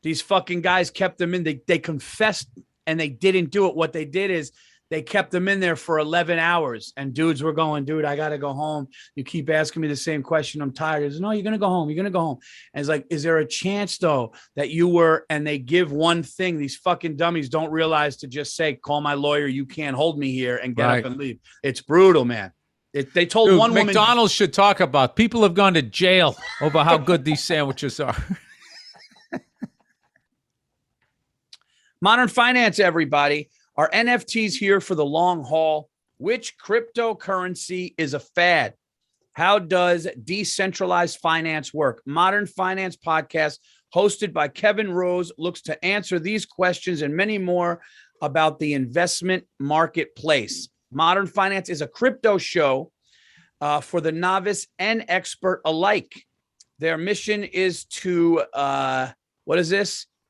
These fucking guys kept them in. They confessed, and they didn't do it. What they did is, they kept them in there for 11 hours, and dudes were going, dude, I got to go home. You keep asking me the same question. I'm tired. He goes, no, you're going to go home. You're going to go home. And it's like, is there a chance, though, that you were, and they give one thing. These fucking dummies don't realize to just say, call my lawyer. You can't hold me here, and get up and leave. It's brutal, man. They told one woman. McDonald's should talk about, people have gone to jail over how good these sandwiches are. Modern finance, everybody. Are NFTs here for the long haul? Which cryptocurrency is a fad? How does decentralized finance work? Modern Finance Podcast, hosted by Kevin Rose, looks to answer these questions and many more about the investment marketplace. Modern Finance is a crypto show for the novice and expert alike. Their mission is to,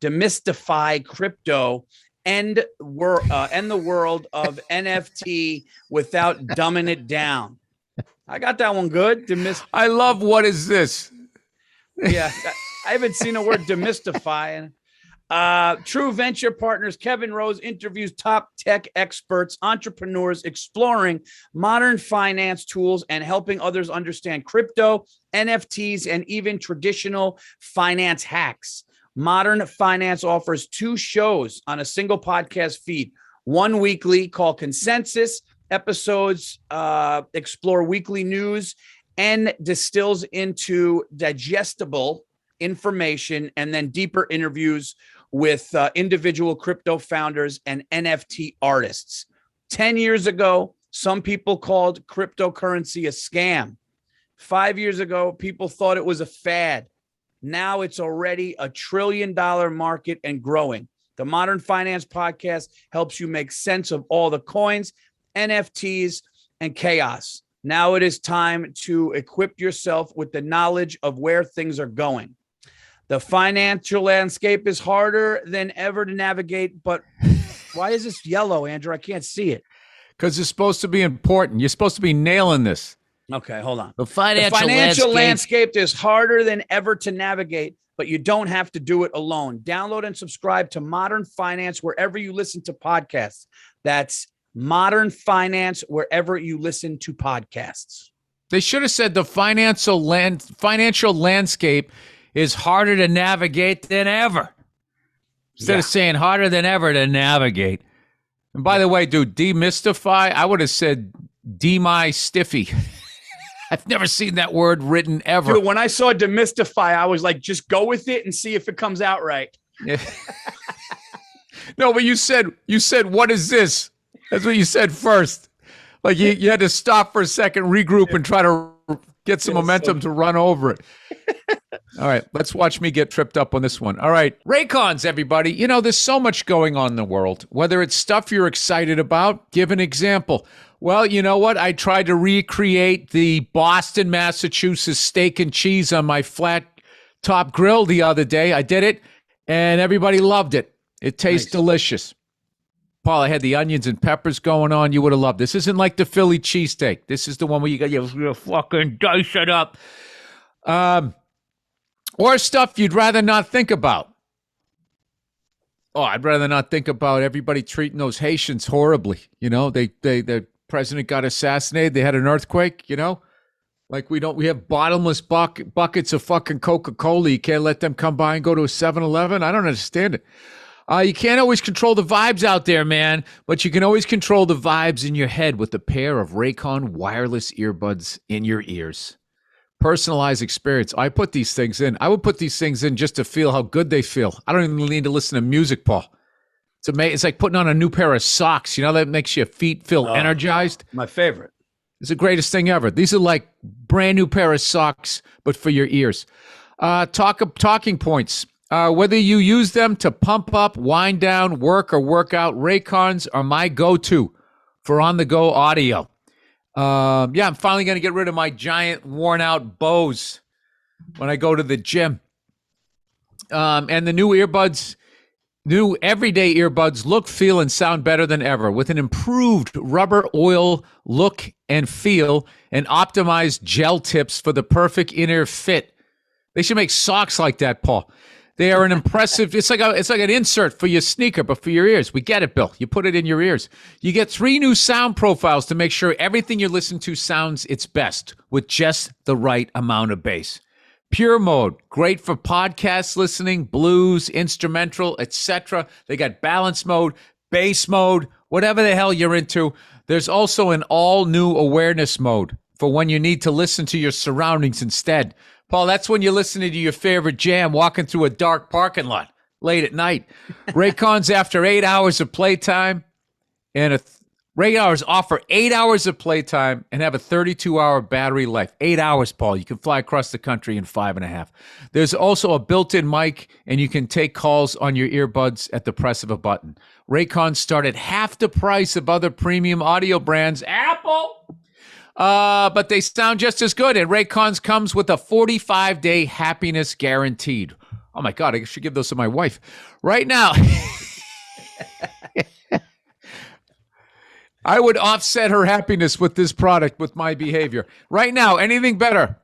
demystify crypto and the world of NFT without dumbing it down. I got that one good. I love what is this? Yeah, I haven't seen the word demystify. True Venture Partners, Kevin Rose interviews top tech experts, entrepreneurs exploring modern finance tools and helping others understand crypto, NFTs, and even traditional finance hacks. Modern Finance offers 2 shows on a single podcast feed, one weekly called Consensus. Episodes explore weekly news and distills into digestible information, and then deeper interviews with individual crypto founders and NFT artists. 10 years ago, some people called cryptocurrency a scam. 5 years ago, people thought it was a fad. Now it's already $1 trillion market and growing. The Modern Finance Podcast helps you make sense of all the coins, NFTs, and chaos. Now it is time to equip yourself with the knowledge of where things are going. The financial landscape is harder than ever to navigate, but why is this yellow, Andrew? I can't see it. Because it's supposed to be important. You're supposed to be nailing this. Okay, hold on. The financial landscape is harder than ever to navigate, but you don't have to do it alone. Download and subscribe to Modern Finance wherever you listen to podcasts. That's Modern Finance wherever you listen to podcasts. They should have said the financial landscape is harder to navigate than ever. Instead of saying harder than ever to navigate. And by the way, dude, demystify, I would have said stiffy. I've never seen that word written ever. Dude, when I saw demystify, I was like, just go with it and see if it comes out right. No, but you said, what is this? That's what you said first. Like you had to stop for a second, regroup, and try to get some momentum to run over it. All right, let's watch me get tripped up on this one. All right, Raycons, everybody. You know, there's so much going on in the world. Whether it's stuff you're excited about, give an example. Well, you know what? I tried to recreate the Boston, Massachusetts steak and cheese on my flat top grill the other day. I did it, and everybody loved it. It tastes delicious. Paul, I had the onions and peppers going on. You would have loved this. This isn't like the Philly cheesesteak. This is the one where you got you fucking dice it up. Or stuff you'd rather not think about. Oh, I'd rather not think about everybody treating those Haitians horribly. You know, the president got assassinated. They had an earthquake, you know? Like we have bottomless buckets of fucking Coca-Cola. You can't let them come by and go to a 7-Eleven. I don't understand it. You can't always control the vibes out there, man, but you can always control the vibes in your head with a pair of Raycon wireless earbuds in your ears. Personalized experience. I put these things in. I would put these things in just to feel how good they feel. I don't even need to listen to music, Paul. It's amazing. It's like putting on a new pair of socks. You know, that makes your feet feel energized. My favorite. It's the greatest thing ever. These are like brand new pair of socks, but for your ears. Talking points. Whether you use them to pump up, wind down, work, or work out, Raycons are my go-to for on-the-go audio. I'm finally going to get rid of my giant, worn-out Bose when I go to the gym. And the new everyday earbuds look, feel, and sound better than ever with an improved rubber oil look and feel and optimized gel tips for the perfect inner fit. They should make socks like that, Paul. They are an impressive, it's like an insert for your sneaker, but for your ears. We get it, Bill. You put it in your ears. You get 3 new sound profiles to make sure everything you listen to sounds its best with just the right amount of bass. Pure mode, great for podcast listening, blues, instrumental, etc. They got balance mode, bass mode, whatever the hell you're into. There's also an all-new awareness mode for when you need to listen to your surroundings instead. Paul, that's when you're listening to your favorite jam walking through a dark parking lot late at night. Raycons after 8 hours of playtime and Raycons offer 8 hours of playtime and have a 32-hour battery life. 8 hours, Paul. You can fly across the country in 5.5. There's also a built-in mic, and you can take calls on your earbuds at the press of a button. Raycons start at half the price of other premium audio brands. Apple! But they sound just as good, and Raycons comes with a 45-day happiness guaranteed. Oh, my God, I should give those to my wife. Right now, I would offset her happiness with this product with my behavior. Right now, anything better.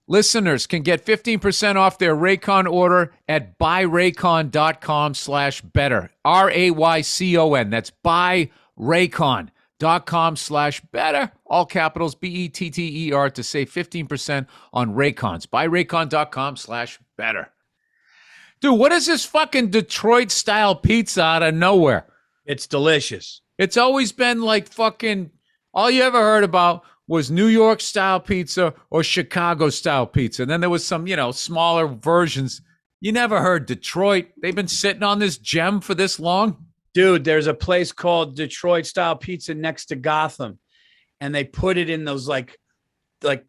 Listeners can get 15% off their Raycon order at buyraycon.com/better. RAYCON. That's buyraycon.com/better. All capitals BETTER to save 15% on Raycons. Buyraycon.com/better. Dude, what is this fucking Detroit style pizza out of nowhere? It's delicious. It's always been like fucking, all you ever heard about was New York style pizza or Chicago style pizza. And then there was some, smaller versions. You never heard Detroit. They've been sitting on this gem for this long. Dude, there's a place called Detroit style pizza next to Gotham. And they put it in those like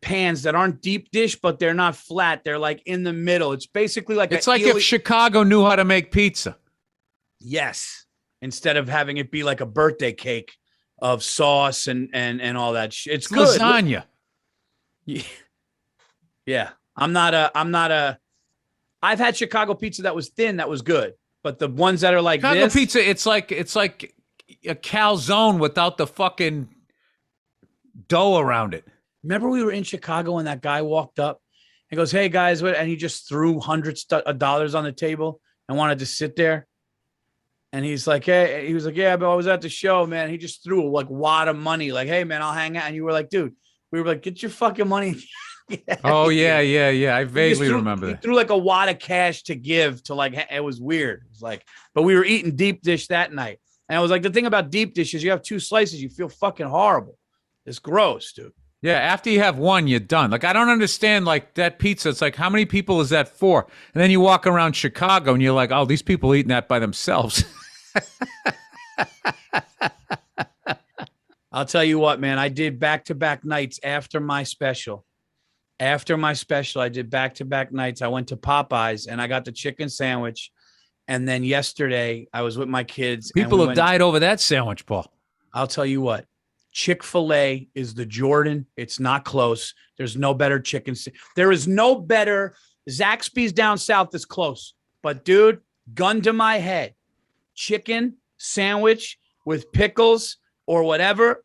pans that aren't deep dish, but they're not flat. They're like in the middle. It's basically like it's like if Chicago knew how to make pizza. Yes. Instead of having it be like a birthday cake of sauce and all that shit. It's good. Lasagna. Yeah. I've had Chicago pizza that was thin, that was good. But the ones that are like Chicago this, pizza, it's like a calzone without the fucking dough around it. remember we were in Chicago and that guy walked up and goes, "Hey guys," and he just threw hundreds of dollars on the table and wanted to sit there. And he's like, "Hey," he was like, "Yeah, but I was at the show, man." He just threw like a wad of money, like, "Hey, man, I'll hang out." And you were like, "Dude," we were like, "Get your fucking money." Oh yeah. I vaguely remember that. He threw like a wad of cash to give to like, it was weird. It was like, but we were eating deep dish that night, and I was like, the thing about deep dish is you have 2 slices, you feel fucking horrible. It's gross, dude. Yeah, after you have one, you're done. Like, I don't understand, like, that pizza. It's like, how many people is that for? And then you walk around Chicago, and you're like, oh, these people eating that by themselves. I'll tell you what, man. I did back-to-back nights after my special. After my special, I did back-to-back nights. I went to Popeyes, and I got the chicken sandwich. And then yesterday, I was with my kids. People have died over that sandwich, Paul. I'll tell you what. Chick-fil-A is the Jordan. It's not close. There's no better chicken. There is no better. Zaxby's down south is close. But, dude, gun to my head. Chicken sandwich with pickles or whatever.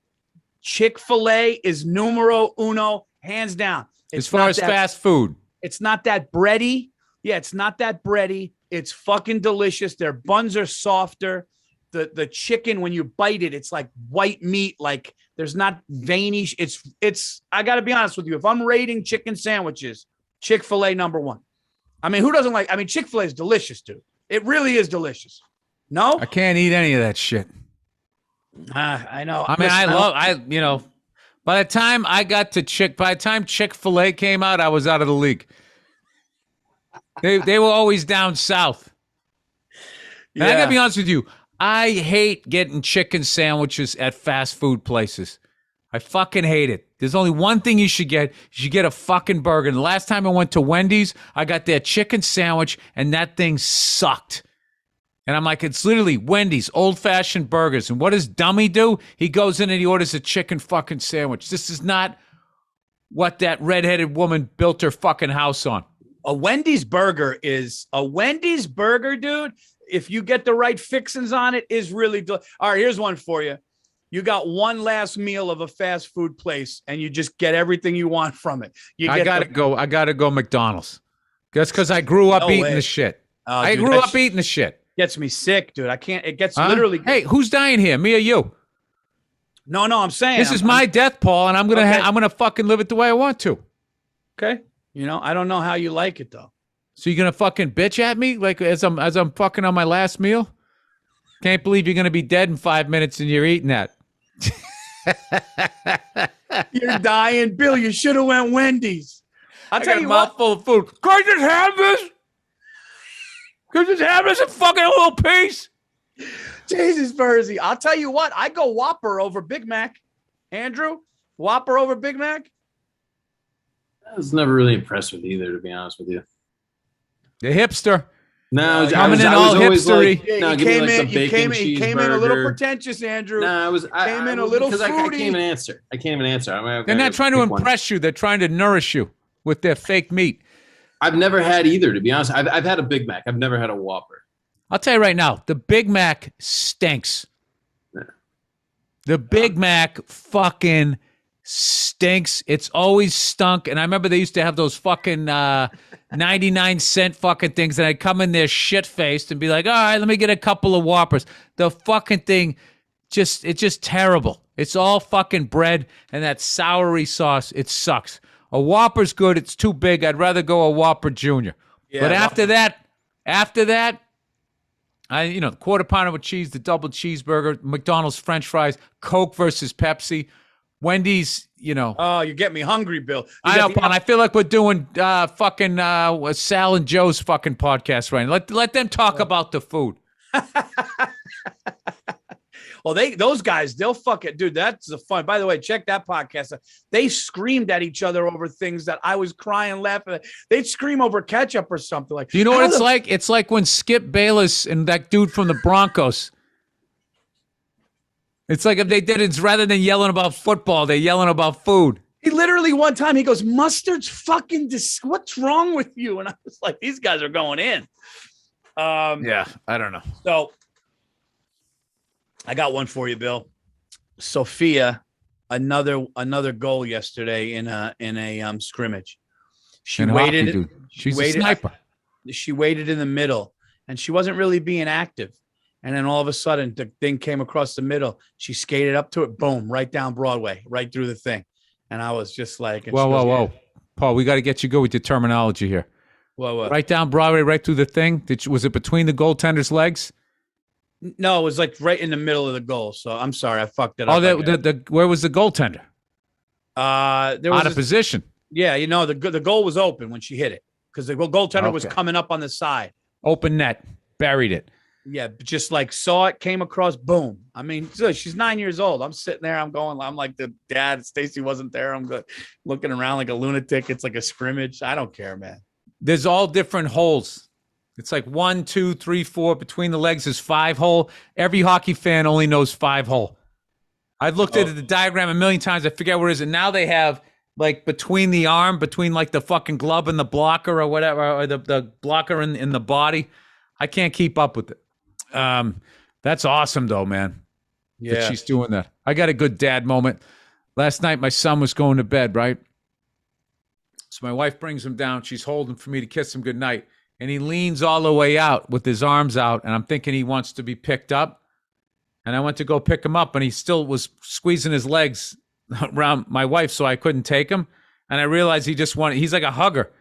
Chick-fil-A is numero uno, hands down. As far as fast food. It's not that bready. Yeah, it's not that bready. It's fucking delicious. Their buns are softer. The chicken, when you bite it, it's like white meat. Like there's not veiny. It's. I got to be honest with you. If I'm rating chicken sandwiches, Chick-fil-A #1. I mean, who doesn't like? I mean, Chick-fil-A is delicious, dude. It really is delicious. No, I can't eat any of that shit. I know. I mean, by the time Chick-fil-A came out, I was out of the league. They were always down south. And I gotta be honest with you. I hate getting chicken sandwiches at fast food places. I fucking hate it. There's only one thing you should get. You should get a fucking burger. And the last time I went to Wendy's, I got their chicken sandwich, and that thing sucked. And I'm like, it's literally Wendy's, old-fashioned burgers. And what does Dummy do? He goes in and he orders a chicken fucking sandwich. This is not what that redheaded woman built her fucking house on. A Wendy's burger, dude. If you get the right fixings on it, is really all right. Here's one for you. You got one last meal of a fast food place, and you just get everything you want from it. I gotta go McDonald's. That's because I grew up eating the shit. I grew up eating the shit. Gets me sick, dude. I can't. It gets literally. Hey, who's dying here? Me or you? No. I'm saying this is my death, Paul, and I'm gonna fucking live it the way I want to. Okay. I don't know how you like it though. So you're gonna fucking bitch at me like as I'm fucking on my last meal? Can't believe you're gonna be dead in 5 minutes and you're eating that. You're dying, Bill. You should have went Wendy's. I'll tell you what. Mouthful of food. Can I just have this? Can I just have this in fucking a little piece? Jesus, Virzi. I'll tell you what. I go Whopper over Big Mac. Andrew, Whopper over Big Mac. I was never really impressed with either, to be honest with you. The hipster. No, he came in a little pretentious, Andrew. No, I can't even answer. They're not trying to impress you. They're trying to nourish you with their fake meat. I've never had either, to be honest. I've had a Big Mac. I've never had a Whopper. I'll tell you right now, the Big Mac stinks. Yeah. The Big Mac fucking stinks. It's always stunk. And I remember they used to have those fucking 99-cent fucking things, and I'd come in there shit-faced and be like, all right, let me get a couple of Whoppers. The fucking thing, it's just terrible. It's all fucking bread and that soury sauce. It sucks. A Whopper's good. It's too big. I'd rather go a Whopper Junior. Yeah, but after that, the quarter pounder with cheese, the double cheeseburger, McDonald's French fries, Coke versus Pepsi, Wendy's, Oh, you get me hungry, Bill. I know, Pon. I feel like we're doing fucking Sal and Joe's fucking podcast right now. Let them talk about the food. Well, those guys, they'll fuck it, dude. That's the fun. By the way, check that podcast out. They screamed at each other over things that I was crying, laughing. They'd scream over ketchup or something like. Do you know what it's like? It's like when Skip Bayless and that dude from the Broncos. It's like if they did it, rather than yelling about football, they're yelling about food. He literally one time he goes, "Mustard's fucking what's wrong with you?" And I was like, "These guys are going in." Yeah, I don't know. So I got one for you, Bill. Sophia, another goal yesterday in a scrimmage. She In waited. hockey, dude. She's waited, a sniper. She waited in the middle, and she wasn't really being active. And then all of a sudden, the thing came across the middle. She skated up to it, boom, right down Broadway, right through the thing. And I was just like, whoa. Paul, we got to get you good with your terminology here. Whoa. Right down Broadway, right through the thing. Was it between the goaltender's legs? No, it was like right in the middle of the goal. So I'm sorry, I fucked it up. Where was the goaltender? There was out of position. Yeah, the goal was open when she hit it because the goaltender was coming up on the side. Open net, buried it. Yeah, just like saw it, came across, boom. I mean, she's 9 years old. I'm sitting there, I'm like the dad. Stacy wasn't there. I'm looking around like a lunatic. It's like a scrimmage. I don't care, man. There's all different holes. It's like 1, 2, 3, 4. Between the legs is 5 hole. Every hockey fan only knows 5 hole. I've looked at the diagram a million times. I forget where it is. And now they have like between the arm, between like the fucking glove and the blocker or whatever, or the blocker in the body. I can't keep up with it. That's awesome though, man. Yeah, that she's doing that. I got a good dad moment. Last night, my son was going to bed, right? So my wife brings him down. She's holding for me to kiss him goodnight. And he leans all the way out with his arms out. And I'm thinking he wants to be picked up. And I went to go pick him up. And he still was squeezing his legs around my wife. So I couldn't take him. And I realized he's like a hugger.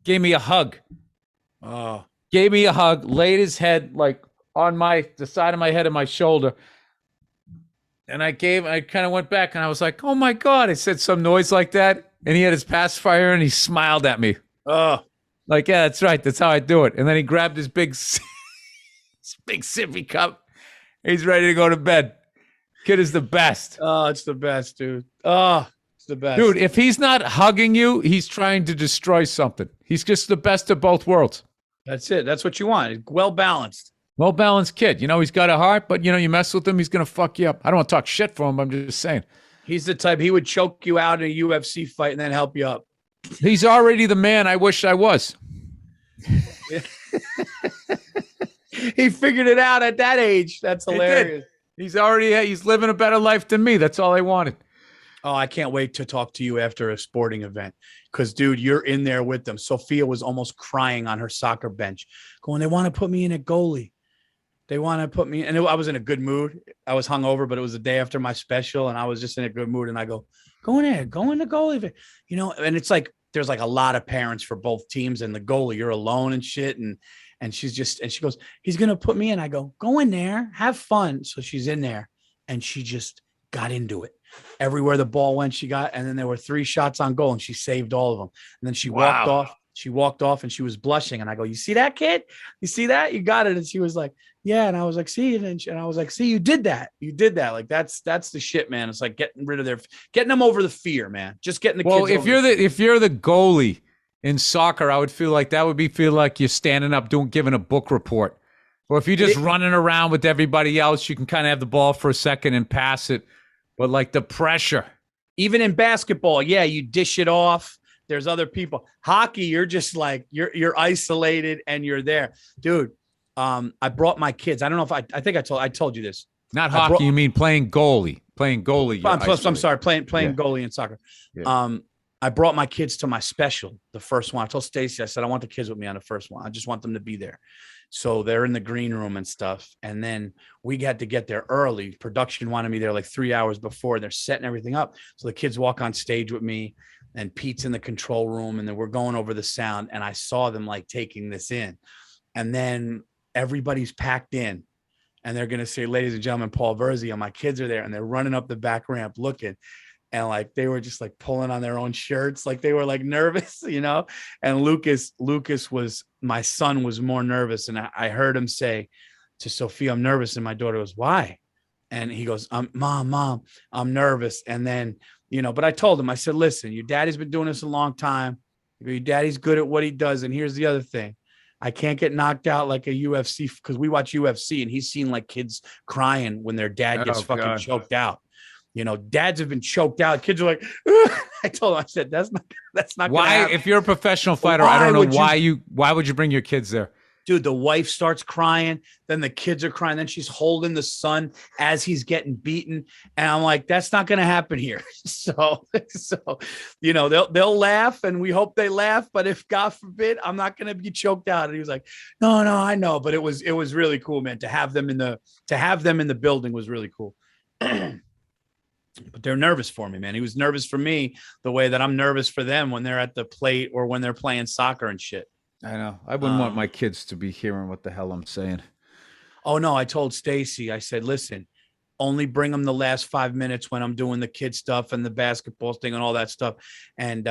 Gave me a hug. Oh. Gave me a hug. Laid his head like on the side of my head and my shoulder. And I kind of went back. And I was like, oh my God. I said some noise like that. And he had his pacifier. And he smiled at me. Oh. Like, yeah, that's right. That's how I do it. And then he grabbed his big sippy cup. He's ready to go to bed. Kid is the best. Oh, it's the best, dude. Oh, it's the best. Dude, if he's not hugging you, he's trying to destroy something. He's just the best of both worlds. That's it. That's what you want. Well-balanced. Well-balanced kid. He's got a heart, but, you mess with him, he's going to fuck you up. I don't want to talk shit for him. I'm just saying. He would choke you out in a UFC fight and then help you up. He's already the man I wish I was. He figured it out at that age. That's hilarious. He's living a better life than me. That's all I wanted. Oh, I can't wait to talk to you after a sporting event because, dude, you're in there with them. Sophia was almost crying on her soccer bench going, they want to put me in at goalie. They want to put me – and I was in a good mood. I was hungover, but it was the day after my special, and I was just in a good mood. And I go in there, go in the goalie. And it's like there's like a lot of parents for both teams, and the goalie, you're alone and shit. And she goes, he's going to put me in. I go in there, have fun. So she's in there, and she just got into it. Everywhere the ball went, she got, and then there were 3 shots on goal, and she saved all of them. And then she walked off. She walked off, and she was blushing. And I go, you see that, kid? You see that? You got it. And she was like, yeah. And I was like, see, and I was like, see, you did that. You did that. Like that's the shit, man. It's like getting them over the fear, man. Just getting the kids. Well, if you're the goalie in soccer, I would feel like you're standing up giving a book report. Or if you're just running around with everybody else, you can kind of have the ball for a second and pass it. But like the pressure. Even in basketball, yeah, you dish it off. There's other people. Hockey, you're just like you're isolated and you're there, dude. I brought my kids. I don't know if I think I told you this. Not hockey. You mean playing goalie? Playing goalie. I'm sorry, playing Yeah. goalie in soccer. Yeah. I brought my kids to my special, the first one. I told Stacy, I said, I want the kids with me on the first one. I just want them to be there. So they're in the green room and stuff. And then we had to get there early. Production wanted me there like 3 hours before. They're setting everything up. So the kids walk on stage with me, and Pete's in the control room, and then we're going over the sound. And I saw them like taking this in. And then everybody's packed in. And they're going to say, ladies and gentlemen, Paul Virzi, and my kids are there, and they're running up the back ramp looking. And like, they were just like pulling on their own shirts. Like they were like nervous, you know? And Lucas was, my son was more nervous. And I heard him say to Sophia, I'm nervous. And my daughter goes, why? And he goes, mom, I'm nervous. And then, you know, but I told him, I said, listen, your daddy's been doing this a long time. Your daddy's good at what he does. And here's the other thing. I can't get knocked out like a UFC, because we watch UFC, and he's seen like kids crying when their dad gets choked out. You know, dads have been choked out. Kids are like, ugh. I told him, I said, that's not why. gonna happen. If you're a professional fighter, I don't know why would you bring your kids there? Dude, the wife starts crying. Then the kids are crying. Then she's holding the son as he's getting beaten. And I'm like, that's not going to happen here. So, you know, they'll laugh, and we hope they laugh. But if God forbid, I'm not going to be choked out. And he was like, no, I know. But it was really cool, man. To have them in the building was really cool. But they're nervous for me, man. He was nervous for me the way that I'm nervous for them when they're at the plate or when they're playing soccer and shit. I know. I wouldn't want my kids to be hearing what the hell I'm saying. Oh, no. I told Stacy, I said, listen, only bring them the last 5 minutes when I'm doing the kid stuff and the basketball thing and all that stuff. And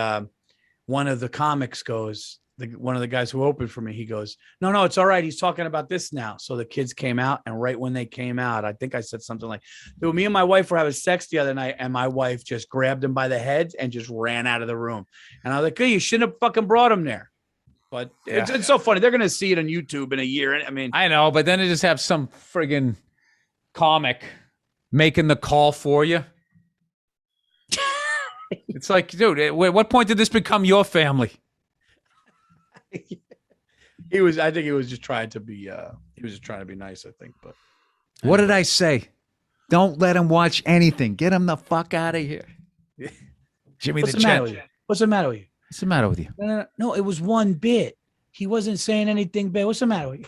one of the comics goes, one of the guys who opened for me, he goes, no, it's all right. He's talking about this now. So the kids came out, and right when they came out, I think I said something like, dude, me and my wife were having sex the other night, and my wife just grabbed him by the head and just ran out of the room. And I was like, hey, you shouldn't have fucking brought him there. But yeah. It's so funny. They're going to see it on YouTube in a year. I mean, I know, but then they just have some friggin' comic making the call for you. It's like, dude, at what point did this become your family? I think he was just trying to be nice, I think. But what did I say? Don't let him watch anything. Get him the fuck out of here. Jimmy What's the matter with you? What's the matter with you? What's the matter with you? No, it was one bit. He wasn't saying anything bad. What's the matter with you?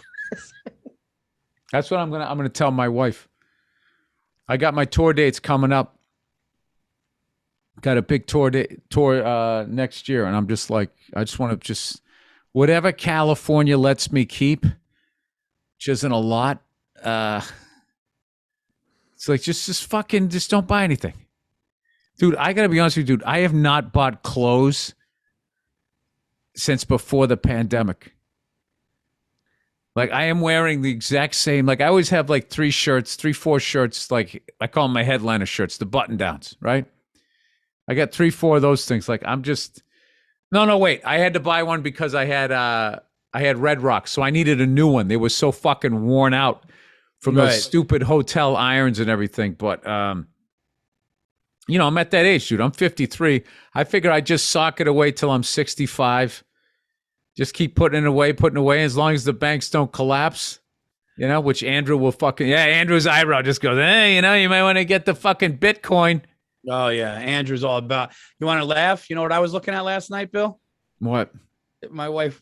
That's what I'm gonna tell my wife. I got my tour dates coming up. Got a big tour next year, and I'm just like, I just want to just whatever California lets me keep, which isn't a lot. It's like just fucking don't buy anything, dude. I gotta be honest with you, dude. I have not bought clothes since before the pandemic. Like, I am wearing the exact same, like I always have like 4 shirts, like I call them my headliner shirts, the button downs, right? I got 3, 4 of those things. Like, I'm just, no, wait. I had to buy one because I had Red Rocks, so I needed a new one. They were so fucking worn out from those stupid hotel irons and everything. But, you know, I'm at that age, dude. I'm 53. I figure I just sock it away till I'm 65. Just keep putting it away. As long as the banks don't collapse, you know, which Andrew will Andrew's eyebrow just goes, hey, you know, you might want to get the fucking Bitcoin. Oh, yeah. Andrew's all about, you want to laugh? You know what I was looking at last night, Bill? What? My wife,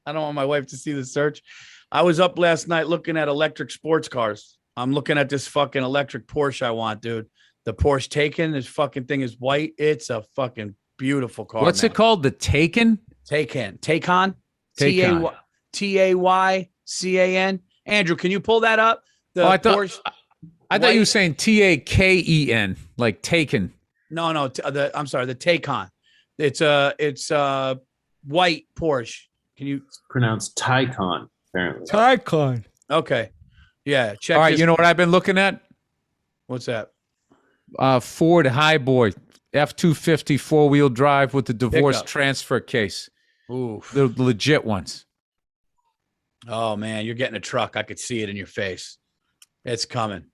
I don't want my wife to see the search. I was up last night looking at electric sports cars. I'm looking at this fucking electric Porsche I want, dude. The Porsche Taycan, this fucking thing is white. It's a fucking beautiful car. What's it called? The Taycan? Taycan. Taycan. Andrew, can you pull that up? I thought you were saying Taken, like taken. No. I'm sorry. The Taycan. It's a white Porsche. Can you pronounce Taycan? Apparently. Taycan. Okay. Yeah. Check. All right. You know what I've been looking at? What's that? Ford Highboy F-250 4-wheel drive with the divorce Pickup. transfer case. Ooh, the legit ones. Oh man, you're getting a truck. I could see it in your face. It's coming.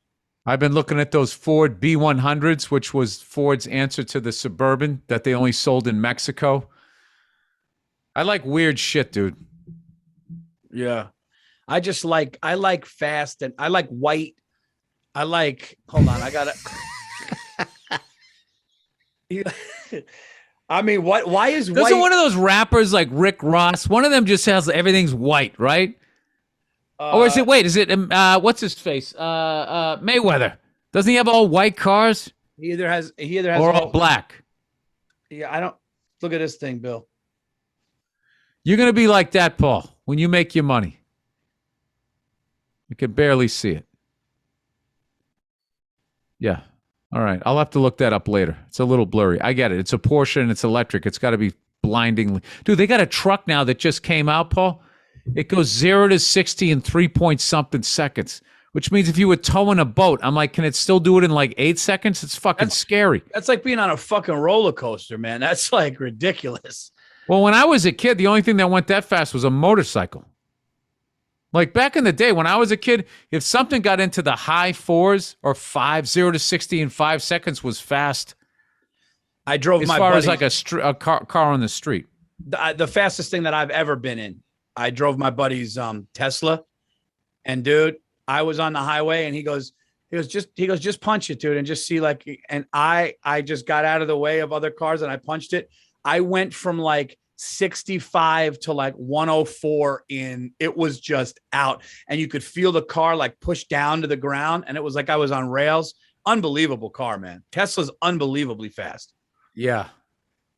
I've been looking at those Ford B100s, which was Ford's answer to the Suburban that they only sold in Mexico. I like weird shit, dude. Yeah. I like fast, and I like white I like. Hold on, I gotta. I mean, what? Why is Those white? are one of those rappers like Rick Ross. One of them just has everything's white, right? Or is it? Wait, is it? What's his face? Mayweather. Doesn't he have all white cars He either has or all black? Yeah, I don't. Look at this thing, Bill. You're gonna be like that, Paul, when you make your money. You can barely see it. Yeah. All right. I'll have to look that up later. It's a little blurry. I get it. It's a Porsche and it's electric. It's got to be blindingly. Dude, they got a truck now that just came out, Paul. It goes 0 to 60 in 3 point something seconds, which means if you were towing a boat, I'm like, can it still do it in like 8 seconds? It's fucking scary. That's like being on a fucking roller coaster, man. That's like ridiculous. Well, when I was a kid, the only thing that went that fast was a motorcycle. Like back in the day when I was a kid, if something got into the high fours or 0 to 60 in 5 seconds was fast. I drove as my far buddy, as like a car on the street. The fastest thing that I've ever been in. I drove my buddy's Tesla, and dude, I was on the highway, and he goes, just punch it, dude, and just see like. And I just got out of the way of other cars, and I punched it. I went from like 65 to like 104 it was just out, and you could feel the car like push down to the ground, and it was like I was on rails. Unbelievable car, man. Tesla's unbelievably fast. Yeah.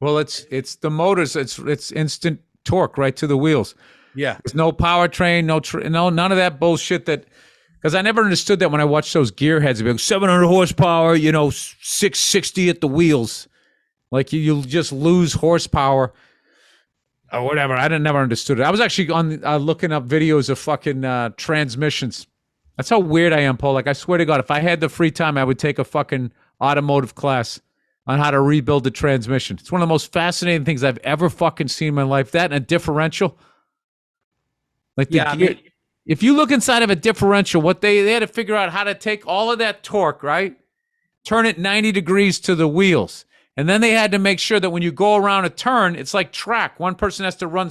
Well, it's the motors. It's instant torque right to the wheels. Yeah. There's no powertrain, no none of that bullshit that, because I never understood that when I watched those gearheads. It'd be like 700 horsepower, 660 at the wheels. Like you'll just lose horsepower or whatever. I never understood it. I was actually on looking up videos of fucking transmissions. That's how weird I am, Paul. Like I swear to God, if I had the free time, I would take a fucking automotive class on how to rebuild the transmission. It's one of the most fascinating things I've ever fucking seen in my life. That and a differential. Like if you look inside of a differential, what they had to figure out how to take all of that torque, right? Turn it 90 degrees to the wheels. And then they had to make sure that when you go around a turn, it's like track. One person has to run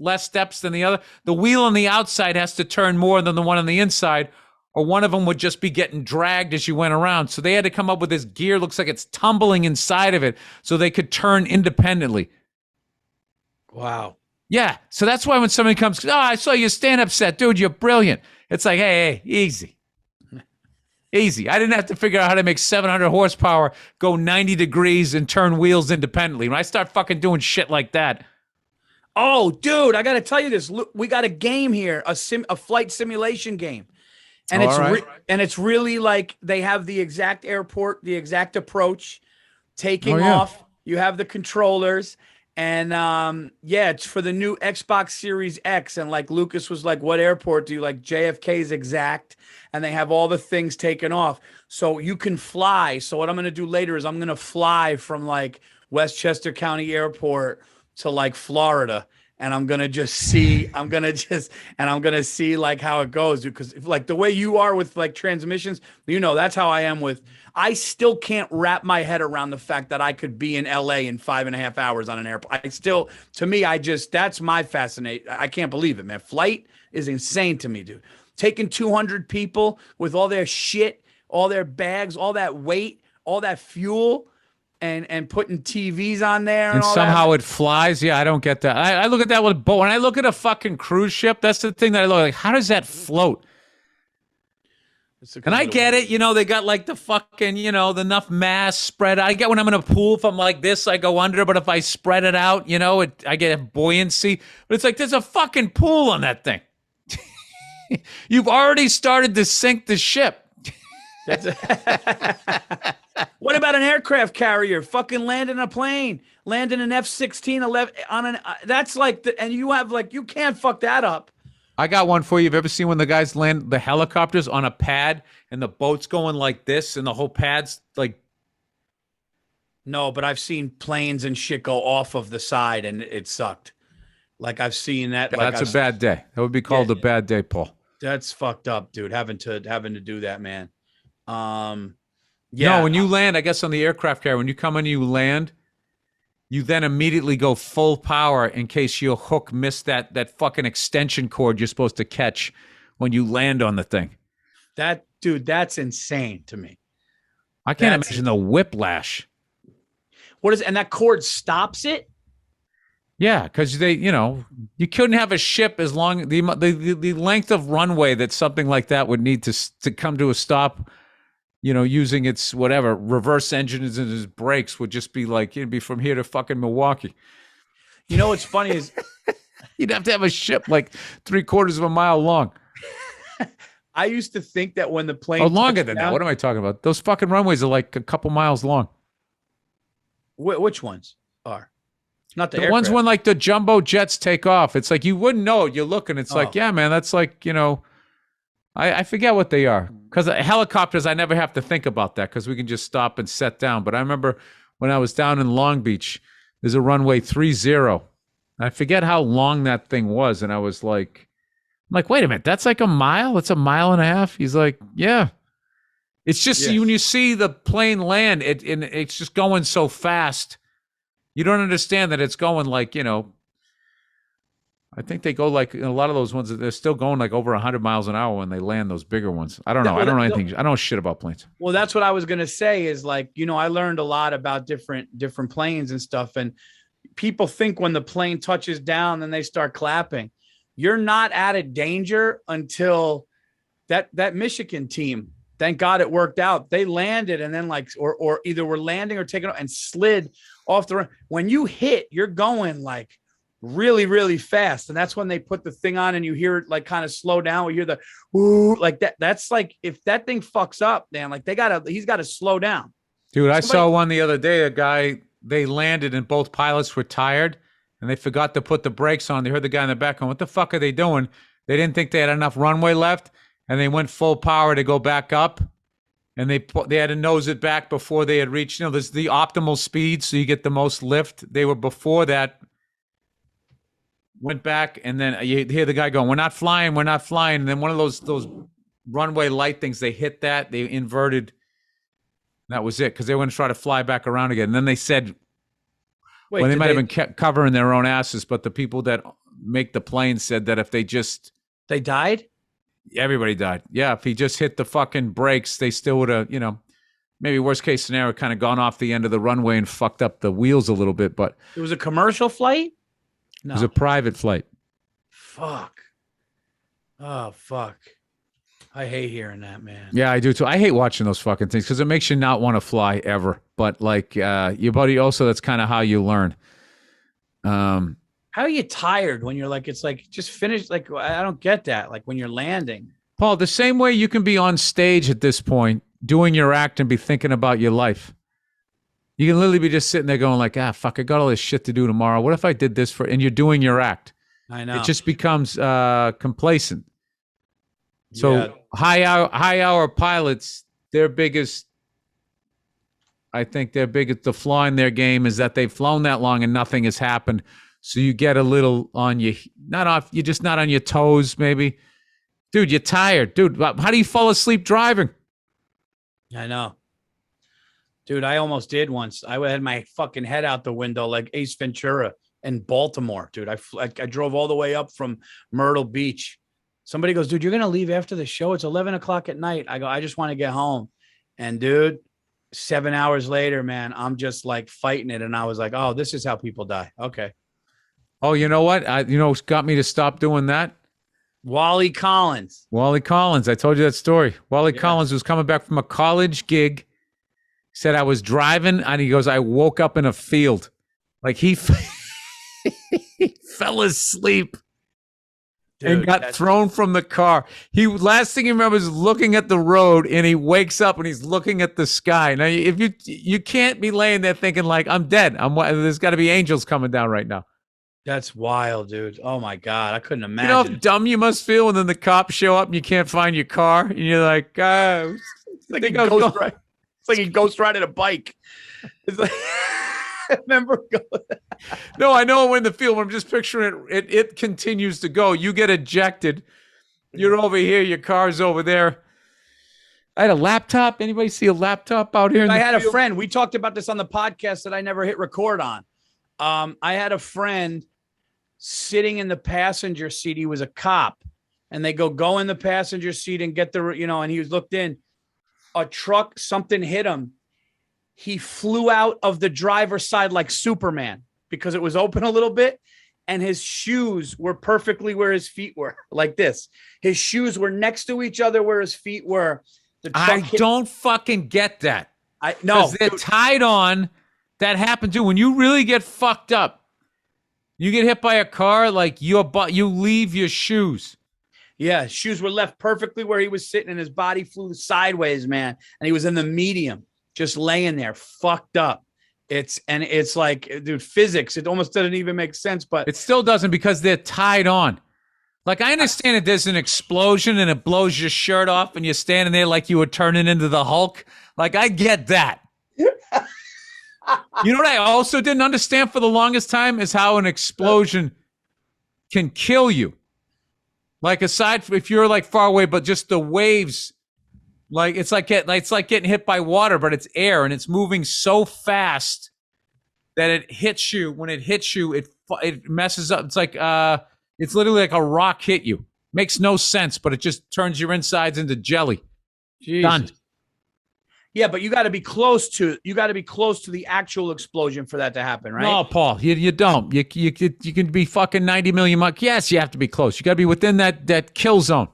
less steps than the other. The wheel on the outside has to turn more than the one on the inside, or one of them would just be getting dragged as you went around. So they had to come up with this gear. Looks like it's tumbling inside of it so they could turn independently. Wow. Yeah. So that's why when somebody comes, I saw your stand-up set. Dude, you're brilliant. It's like, hey, easy. Easy. I didn't have to figure out how to make 700 horsepower go 90 degrees and turn wheels independently. When I start fucking doing shit like that. Oh, dude, I got to tell you this. Look, we got a game here, a flight simulation game. And it's really like they have the exact airport, the exact approach, taking off. You have the controllers. And it's for the new Xbox Series X. And like Lucas was like, what airport do you like? JFK's exact. And they have all the things taken off. So you can fly. So what I'm going to do later is I'm going to fly from like Westchester County Airport to like Florida. And I'm going to see like how it goes. Because like the way you are with like transmissions, that's how I am with. I still can't wrap my head around the fact that I could be in LA in 5.5 hours on an airplane. That's my fascination. I can't believe it, man. Flight is insane to me, dude. Taking 200 people with all their shit, all their bags, all that weight, all that fuel, and putting TVs on there. And somehow it flies. Yeah, I don't get that. I look at that with a boat. When I look at a fucking cruise ship, that's the thing that I look like. How does that float? And I get it, they got like the fucking, enough mass spread out. I get when I'm in a pool, if I'm like this, I go under, but if I spread it out, I get buoyancy. But it's like there's a fucking pool on that thing. You've already started to sink the ship. What about an aircraft carrier? Fucking landing a plane, landing an F-16 11 on an. That's like and you have like you can't fuck that up. I got one for you. You've ever seen when the guys land the helicopters on a pad and the boat's going like this and the whole pad's like. No, but I've seen planes and shit go off of the side and it sucked. Like I've seen that. Yeah, like that's a bad day. That would be called a bad day, Paul. That's fucked up, dude. Having to do that, man. No, when you land, I guess on the aircraft carrier, when you come in, you land. You then immediately go full power in case your hook missed that fucking extension cord you're supposed to catch when you land on the thing. That's insane to me. I can't imagine the whiplash. And that cord stops it? Yeah, because you couldn't have a ship as long the length of runway that something like that would need to come to a stop. Using its whatever reverse engines and its brakes would just be like it'd be from here to fucking Milwaukee. What's funny is you'd have to have a ship like 3/4 of a mile long. I used to think that when the plane longer than that. What am I talking about? Those fucking runways are like a couple miles long. Which ones are? Not the ones when like the jumbo jets take off. It's like you wouldn't know. You look and it's like, yeah, man, that's like, I forget what they are. Because helicopters, I never have to think about that because we can just stop and set down. But I remember when I was down in Long Beach, there's a runway 30. I forget how long that thing was. And I was like, wait a minute, that's like a mile? It's a mile and a half? He's like, yeah. It's just when you see the plane land, it's just going so fast. You don't understand that it's going like, I think they go like a lot of those ones, they're still going like over 100 miles an hour when they land those bigger ones. I don't know. I don't know anything. I don't know shit about planes. Well, that's what I was going to say is like, I learned a lot about different planes and stuff. And people think when the plane touches down, then they start clapping. You're not out of danger until that Michigan team. Thank God it worked out. They landed and then or either were landing or taking off and slid off the run. When you hit, you're going like really, really fast. And that's when they put the thing on and you hear it like kind of slow down. We hear the ooh, like that. That's like if that thing fucks up, man, like he's got to slow down. Dude, I saw one the other day, a guy, they landed and both pilots were tired and they forgot to put the brakes on. They heard the guy in the back going, what the fuck are they doing? They didn't think they had enough runway left. And they went full power to go back up, and they had to nose it back before they had reached. There's the optimal speed, so you get the most lift. They were before that. Went back, and then you hear the guy going, "We're not flying, we're not flying." And then one of those runway light things, they hit that, they inverted. That was it because they were going to try to fly back around again. And then they said, they might have been kept covering their own asses, but the people that make the plane said that if they died. Everybody died. Yeah, if he just hit the fucking brakes, they still would have, maybe worst case scenario, kind of gone off the end of the runway and fucked up the wheels a little bit. But it was a commercial flight? No. It was a private flight. Fuck. Oh, fuck. I hate hearing that, man. Yeah, I do too. I hate watching those fucking things because it makes you not want to fly ever. But like your buddy also, that's kind of how you learn. How are you tired when you're like, it's like, just finish. Like, I don't get that. Like when you're landing. Paul, the same way you can be on stage at this point, doing your act and be thinking about your life. You can literally be just sitting there going like, fuck, I got all this shit to do tomorrow. What if I did this and you're doing your act? I know. It just becomes complacent. So high hour pilots, their biggest the flaw in their game is that they've flown that long and nothing has happened. So you get a little on you, you're just not on your toes, maybe. Dude, you're tired. Dude, how do you fall asleep driving? I know. Dude, I almost did once. I had my fucking head out the window like Ace Ventura in Baltimore, dude. I drove all the way up from Myrtle Beach. Somebody goes, dude, you're going to leave after the show? It's 11 o'clock at night. I go, I just want to get home. And dude, 7 hours later, man, I'm just like fighting it. And I was like, oh, this is how people die. Okay. Oh, you know what? What's got me to stop doing that? Wally Collins. I told you that story. Wally Collins was coming back from a college gig. He said, I was driving, and he goes, I woke up in a field. Like he fell asleep. Dude, and got thrown from the car. Last thing he remembers is looking at the road, and he wakes up and he's looking at the sky. Now, if you can't be laying there thinking like I'm dead. There's got to be angels coming down right now. That's wild, dude. Oh my God, I couldn't imagine. You know how dumb you must feel when then the cops show up and you can't find your car, and you're like, it's like he ghost riding a bike. It's like. Remember? No, I know when the field. I'm just picturing it continues to go. You get ejected. You're over here. Your car's over there. I had a laptop. Anybody see a laptop out here? I had a friend. We talked about this on the podcast that I never hit record on. I had a friend sitting in the passenger seat. He was a cop, and they go in the passenger seat and get the, and he was looked in. A truck, something hit him. He flew out of the driver's side like Superman because it was open a little bit, and his shoes were perfectly where his feet were, like this. His shoes were next to each other where his feet were. I don't fucking get that. No, they're tied on. That happened too. When you really get fucked up, you get hit by a car, like you leave your shoes. Yeah, shoes were left perfectly where he was sitting, and his body flew sideways, man. And he was in the medium, just laying there, fucked up. It's like, dude, physics. It almost doesn't even make sense, but it still doesn't because they're tied on. Like, I understand that there's an explosion and it blows your shirt off and you're standing there like you were turning into the Hulk. Like, I get that. You know what I also didn't understand for the longest time is how an explosion can kill you. Like, aside from if you're like far away, but just the waves, like it's like getting hit by water, but it's air and it's moving so fast that it hits you. When it hits you, it messes up. It's like it's literally like a rock hit you. Makes no sense, but it just turns your insides into jelly. Jesus. Done. Yeah, but you got to be close to the actual explosion for that to happen, right? No, Paul, you don't. You can be fucking 90 million miles. Yes, you have to be close. You got to be within that kill zone.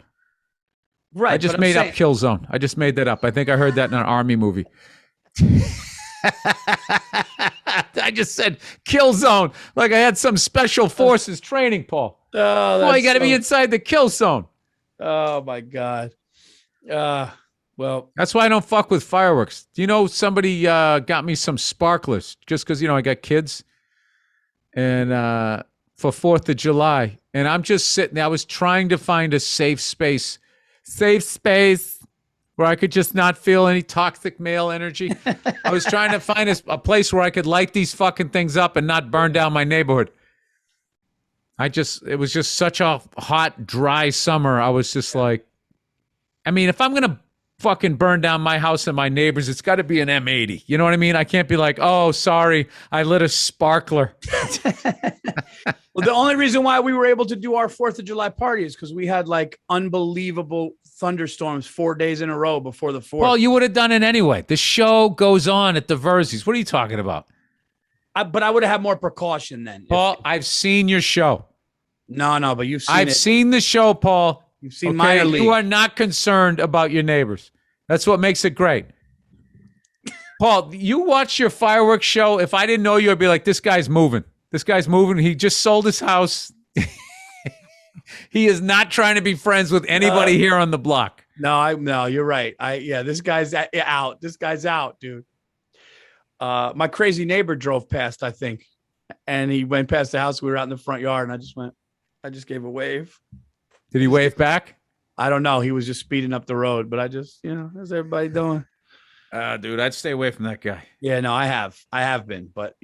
Right. I just made up kill zone. I just made that up. I think I heard that in an army movie. I just said kill zone like I had some special forces training, Paul. Oh, you got to be inside the kill zone. Oh my God. Well, that's why I don't fuck with fireworks. Do you know somebody got me some sparklers just because, I got kids and for 4th of July. And I'm just sitting there. I was trying to find a safe space where I could just not feel any toxic male energy. I was trying to find a place where I could light these fucking things up and not burn down my neighborhood. It was just such a hot, dry summer. I was just like, I mean, if I'm going to fucking burn down my house and my neighbors, it's got to be an M80. You know what I mean? I can't be like, oh, sorry, I lit a sparkler. Well, the only reason why we were able to do our 4th of July party is because we had like unbelievable thunderstorms 4 days in a row before the 4th. Well, you would have done it anyway. The show goes on at the Virzi's. What are you talking about? But I would have had more precaution then. Paul, I've seen your show. No, but you've seen I've seen the show, Paul. You've seen minor league. You are not concerned about your neighbors. That's what makes it great. Paul, you watch your fireworks show. If I didn't know you, I'd be like, this guy's moving. This guy's moving. He just sold his house. He is not trying to be friends with anybody here on the block. No, you're right. This guy's out. This guy's out, dude. My crazy neighbor drove past, I think, and he went past the house. We were out in the front yard, and I just gave a wave. Did he wave back? I don't know. He was just speeding up the road, but I just, how's everybody doing? Dude, I'd stay away from that guy. Yeah, no, I have been, but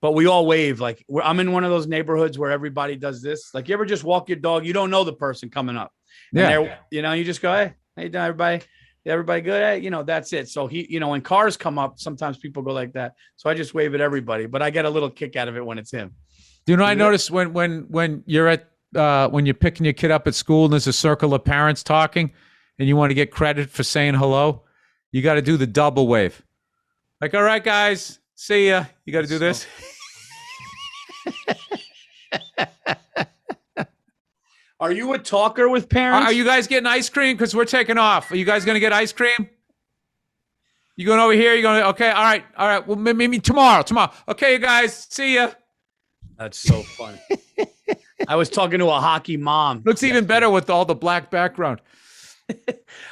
but we all wave. Like I'm in one of those neighborhoods where everybody does this. Like you ever just walk your dog, you don't know the person coming up. Yeah. You just go, hey, how you doing, everybody? Everybody good? Hey, that's it. So when cars come up, sometimes people go like that. So I just wave at everybody, but I get a little kick out of it when it's him. Do you know? I noticed when you're at when you're picking your kid up at school and there's a circle of parents talking, and you want to get credit for saying hello, you got to do the double wave. Like, all right, guys, see ya. You got to do this. Are you a talker with parents? Are you guys getting ice cream? Because we're taking off. Are you guys going to get ice cream? You going over here? You going? Okay, all right. Well, maybe tomorrow. Okay, you guys, see ya. That's so funny. I was talking to a hockey mom. Looks even better with all the black background.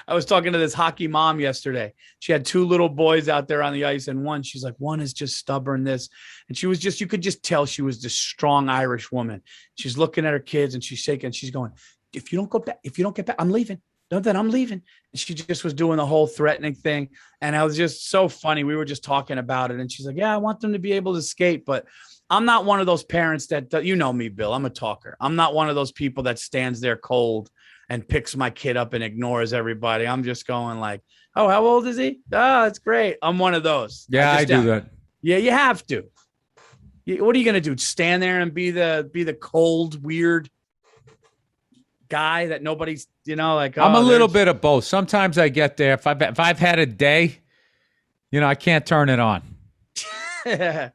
I was talking to this hockey mom yesterday. She had 2 little boys out there on the ice, and she's like, one is just stubborn, this. And you could just tell she was this strong Irish woman. She's looking at her kids and she's shaking. She's going, if you don't get back, I'm leaving. No, then I'm leaving. And she just was doing the whole threatening thing. And I was just so funny. We were just talking about it. And she's like, yeah, I want them to be able to skate, but I'm not one of those parents that, you know me, Bill, I'm a talker. I'm not one of those people that stands there cold and picks my kid up and ignores everybody. I'm just going like, oh, how old is he? Oh, it's great. I'm one of those. Yeah, I do that. Yeah, you have to. What are you going to do? Stand there and be the cold, weird guy that nobody's, like, I'm a oh, little there's- bit of both. Sometimes I get there. If I've had a day, I can't turn it on. yeah.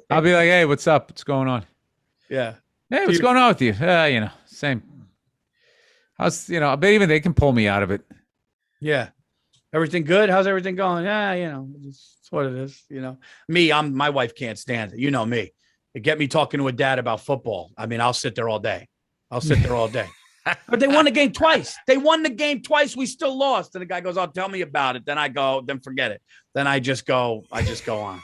I'll be like, hey, what's up? What's going on? Yeah. Hey, what's going on with you? Same. But even they can pull me out of it. Yeah. Everything good? How's everything going? Yeah, it's what it is. My wife can't stand it. You know me. You get me talking to a dad about football. I mean, I'll sit there all day. But they won the game twice. We still lost. And the guy goes, oh, tell me about it. Then I go, then forget it. Then I just go on.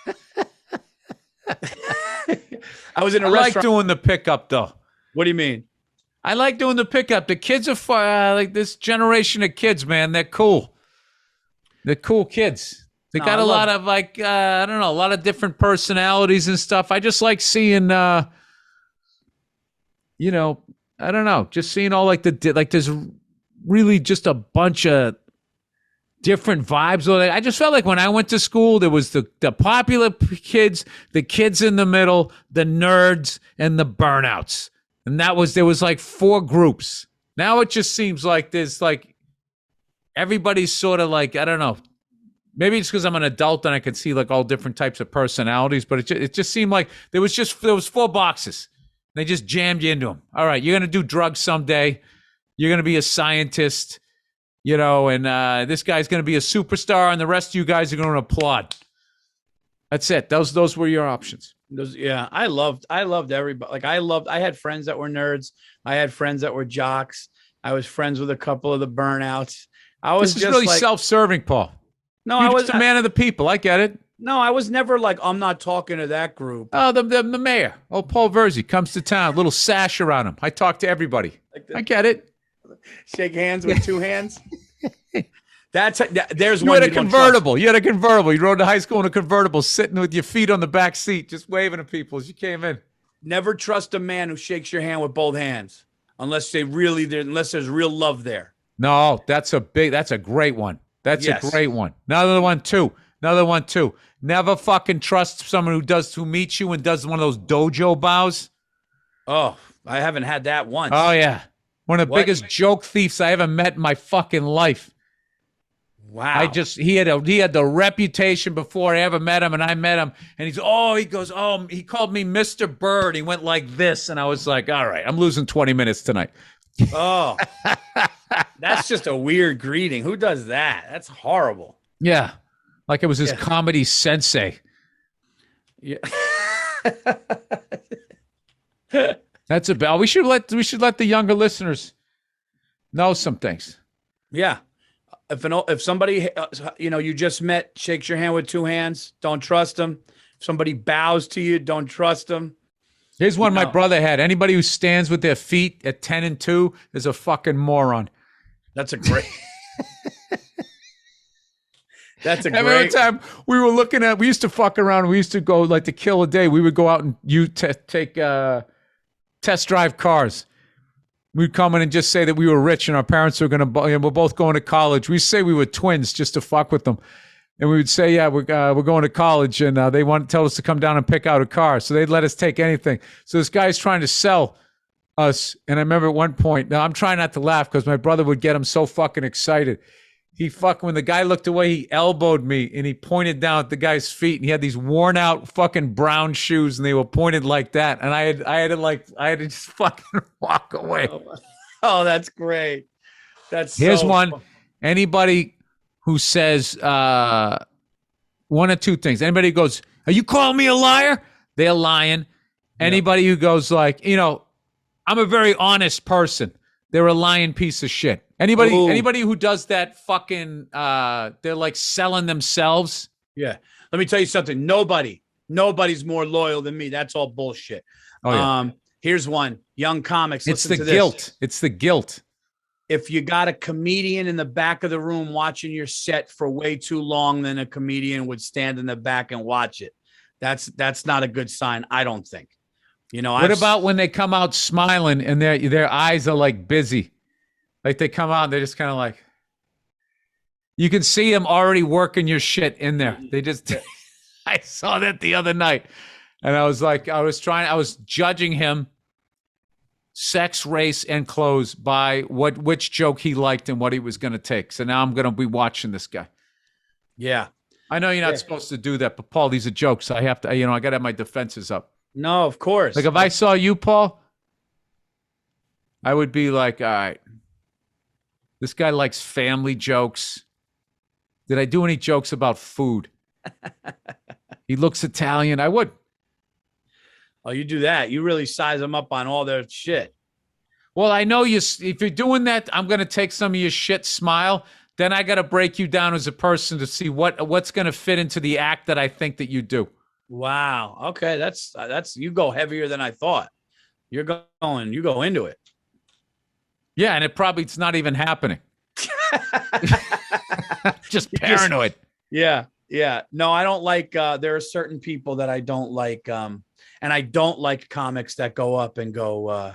I was in a restaurant. Like doing the pickup, though. What do you mean? I like doing the pickup. The kids are like this generation of kids, man. They're cool. They're cool kids. They got a lot of I don't know, a lot of different personalities and stuff. I just like seeing, I don't know, just seeing all there's really just a bunch of different vibes. I just felt like when I went to school, there was the popular kids, the kids in the middle, the nerds, and the burnouts. And there was like 4 groups. Now it just seems like there's like everybody's sort of like, I don't know. Maybe it's because I'm an adult and I can see like all different types of personalities, but it just seemed like there was 4 boxes. They just jammed you into them. All right, you're going to do drugs someday. You're going to be a scientist, and this guy's going to be a superstar, and the rest of you guys are going to applaud. That's it. Those were your options. I loved everybody. Like I had friends that were nerds. I had friends that were jocks. I was friends with a couple of the burnouts. This is really self-serving, Paul. No, You're just a man of the people. I get it. No, I was never like, I'm not talking to that group. Oh, the mayor. Oh, Paul Virzi comes to town. Little sash around him. I talk to everybody. I get it. Shake hands with 2 hands. There's you one. Had a convertible. You had a convertible. You rode to high school in a convertible, sitting with your feet on the back seat, just waving to people as you came in. Never trust a man who shakes your hand with both hands, unless there's real love there. No, that's a great one. That's a great one. Another one too. Never fucking trust someone who meets you and does one of those dojo bows. Oh, I haven't had that once. Oh yeah. One of the biggest joke thieves I ever met in my fucking life. Wow. He had the reputation before I ever met him, and I met him, and he called me Mr. Burr. He went like this, and I was like, all right, I'm losing 20 minutes tonight. Oh, that's just a weird greeting. Who does that? That's horrible. Yeah. Like it was his comedy sensei. Yeah. That's about. We should let the younger listeners know some things. Yeah. If somebody you just met shakes your hand with 2 hands, don't trust them. If somebody bows to you, don't trust them. Here's one my brother had. Anybody who stands with their feet at 10 and 2 is a fucking moron. That's a great. Every time we used to fuck around. We used to go like to kill a day. We would go out and take test drive cars. We'd come in and just say that we were rich and our parents were we're both going to college. We say we were twins just to fuck with them. And we would say, yeah, we're going to college, and they want to tell us to come down and pick out a car. So they'd let us take anything. So this guy's trying to sell us. And I remember at one point, now I'm trying not to laugh because my brother would get him so fucking excited. When the guy looked away, he elbowed me and he pointed down at the guy's feet, and he had these worn out fucking brown shoes and they were pointed like that. And I had to just fucking walk away. Oh, that's great. Here's one. Anybody who says one of 2 things. Anybody who goes, are you calling me a liar? They're lying. Anybody who goes like, I'm a very honest person. They're a lying piece of shit. Anybody who does that fucking, they're like selling themselves. Yeah. Let me tell you something. Nobody's more loyal than me. That's all bullshit. Oh, yeah. Here's one. Young comics. It's the guilt. It's the guilt. If you got a comedian in the back of the room watching your set for way too long, then a comedian would stand in the back and watch it. That's not a good sign, I don't think. What about when they come out smiling and their eyes are like busy? Like they come out and they're just kind of like, you can see them already working your shit in there. They just, I saw that the other night and I was like, I was judging him sex, race, and clothes by which joke he liked and what he was going to take. So now I'm going to be watching this guy. Yeah. I know you're not supposed to do that, but Paul, these are jokes. I have to, I got to have my defenses up. No, of course. Like if I saw you, Paul, I would be like, all right, this guy likes family jokes. Did I do any jokes about food? He looks Italian. I would. Oh, you do that. You really size them up on all their shit. Well, I know if you're doing that, I'm going to take some of your shit smile. Then I got to break you down as a person to see what's going to fit into the act that I think that you do. Wow. Okay. That's you go heavier than I thought. You go into it. Yeah. And it's not even happening. Just paranoid. Yeah. No, I don't like, there are certain people that I don't like. And I don't like comics that go up and go,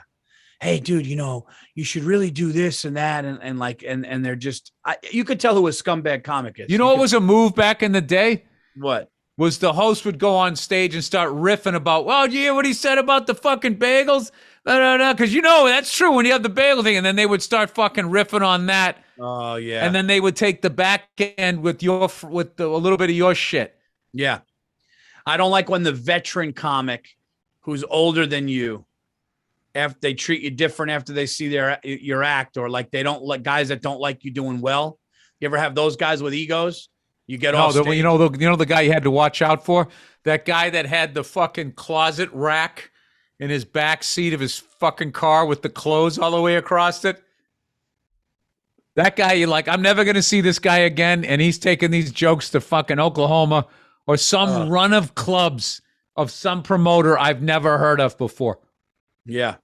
hey dude, you should really do this and that. And they're just, you could tell who a scumbag comic is. You know what was a move back in the day? What? Was the host would go on stage and start riffing about, well, do you hear what he said about the fucking bagels? Because that's true when you have the bagel thing. And then they would start fucking riffing on that. Oh, yeah. And then they would take the back end with a little bit of your shit. Yeah. I don't like when the veteran comic who's older than you, after they treat you different after they see your act, or like they don't like guys that don't like you doing well. You ever have those guys with egos? You get off stage. The guy you had to watch out for? That guy that had the fucking closet rack in his back seat of his fucking car with the clothes all the way across it. That guy, you're like, I'm never going to see this guy again, and he's taking these jokes to fucking Oklahoma or some run of clubs of some promoter I've never heard of before. Yeah.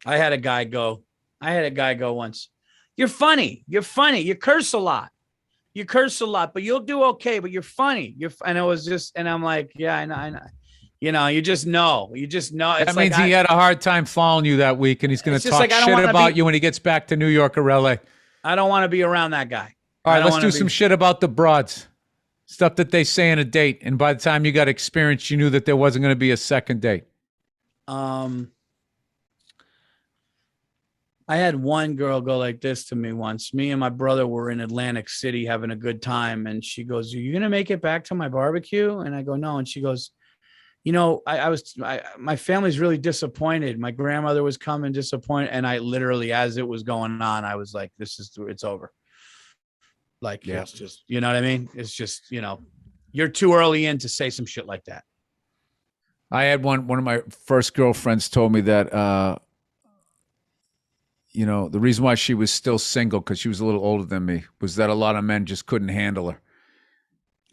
I had a guy go once. You're funny. You curse a lot, but you'll do okay, but you're funny. And it was just, and I'm like, yeah, I know. You just know. It's that means he had a hard time following you that week, and he's going to talk shit about you when he gets back to New York or LA. I don't want to be around that guy. All right, let's do some shit about the broads. Stuff that they say in a date, and by the time you got experience, you knew that there wasn't going to be a second date. I had one girl go like this to me once. Me and my brother were in Atlantic City having a good time, and she goes, "Are you going to make it back to my barbecue?" And I go, "No." And she goes, my family's really disappointed. My grandmother was coming disappointed. And I literally, as it was going on, I was like, it's over. Like, yeah. It's just, you know what I mean? It's just, you're too early in to say some shit like that. I had one of my first girlfriends told me that, the reason why she was still single, because she was a little older than me, was that a lot of men just couldn't handle her.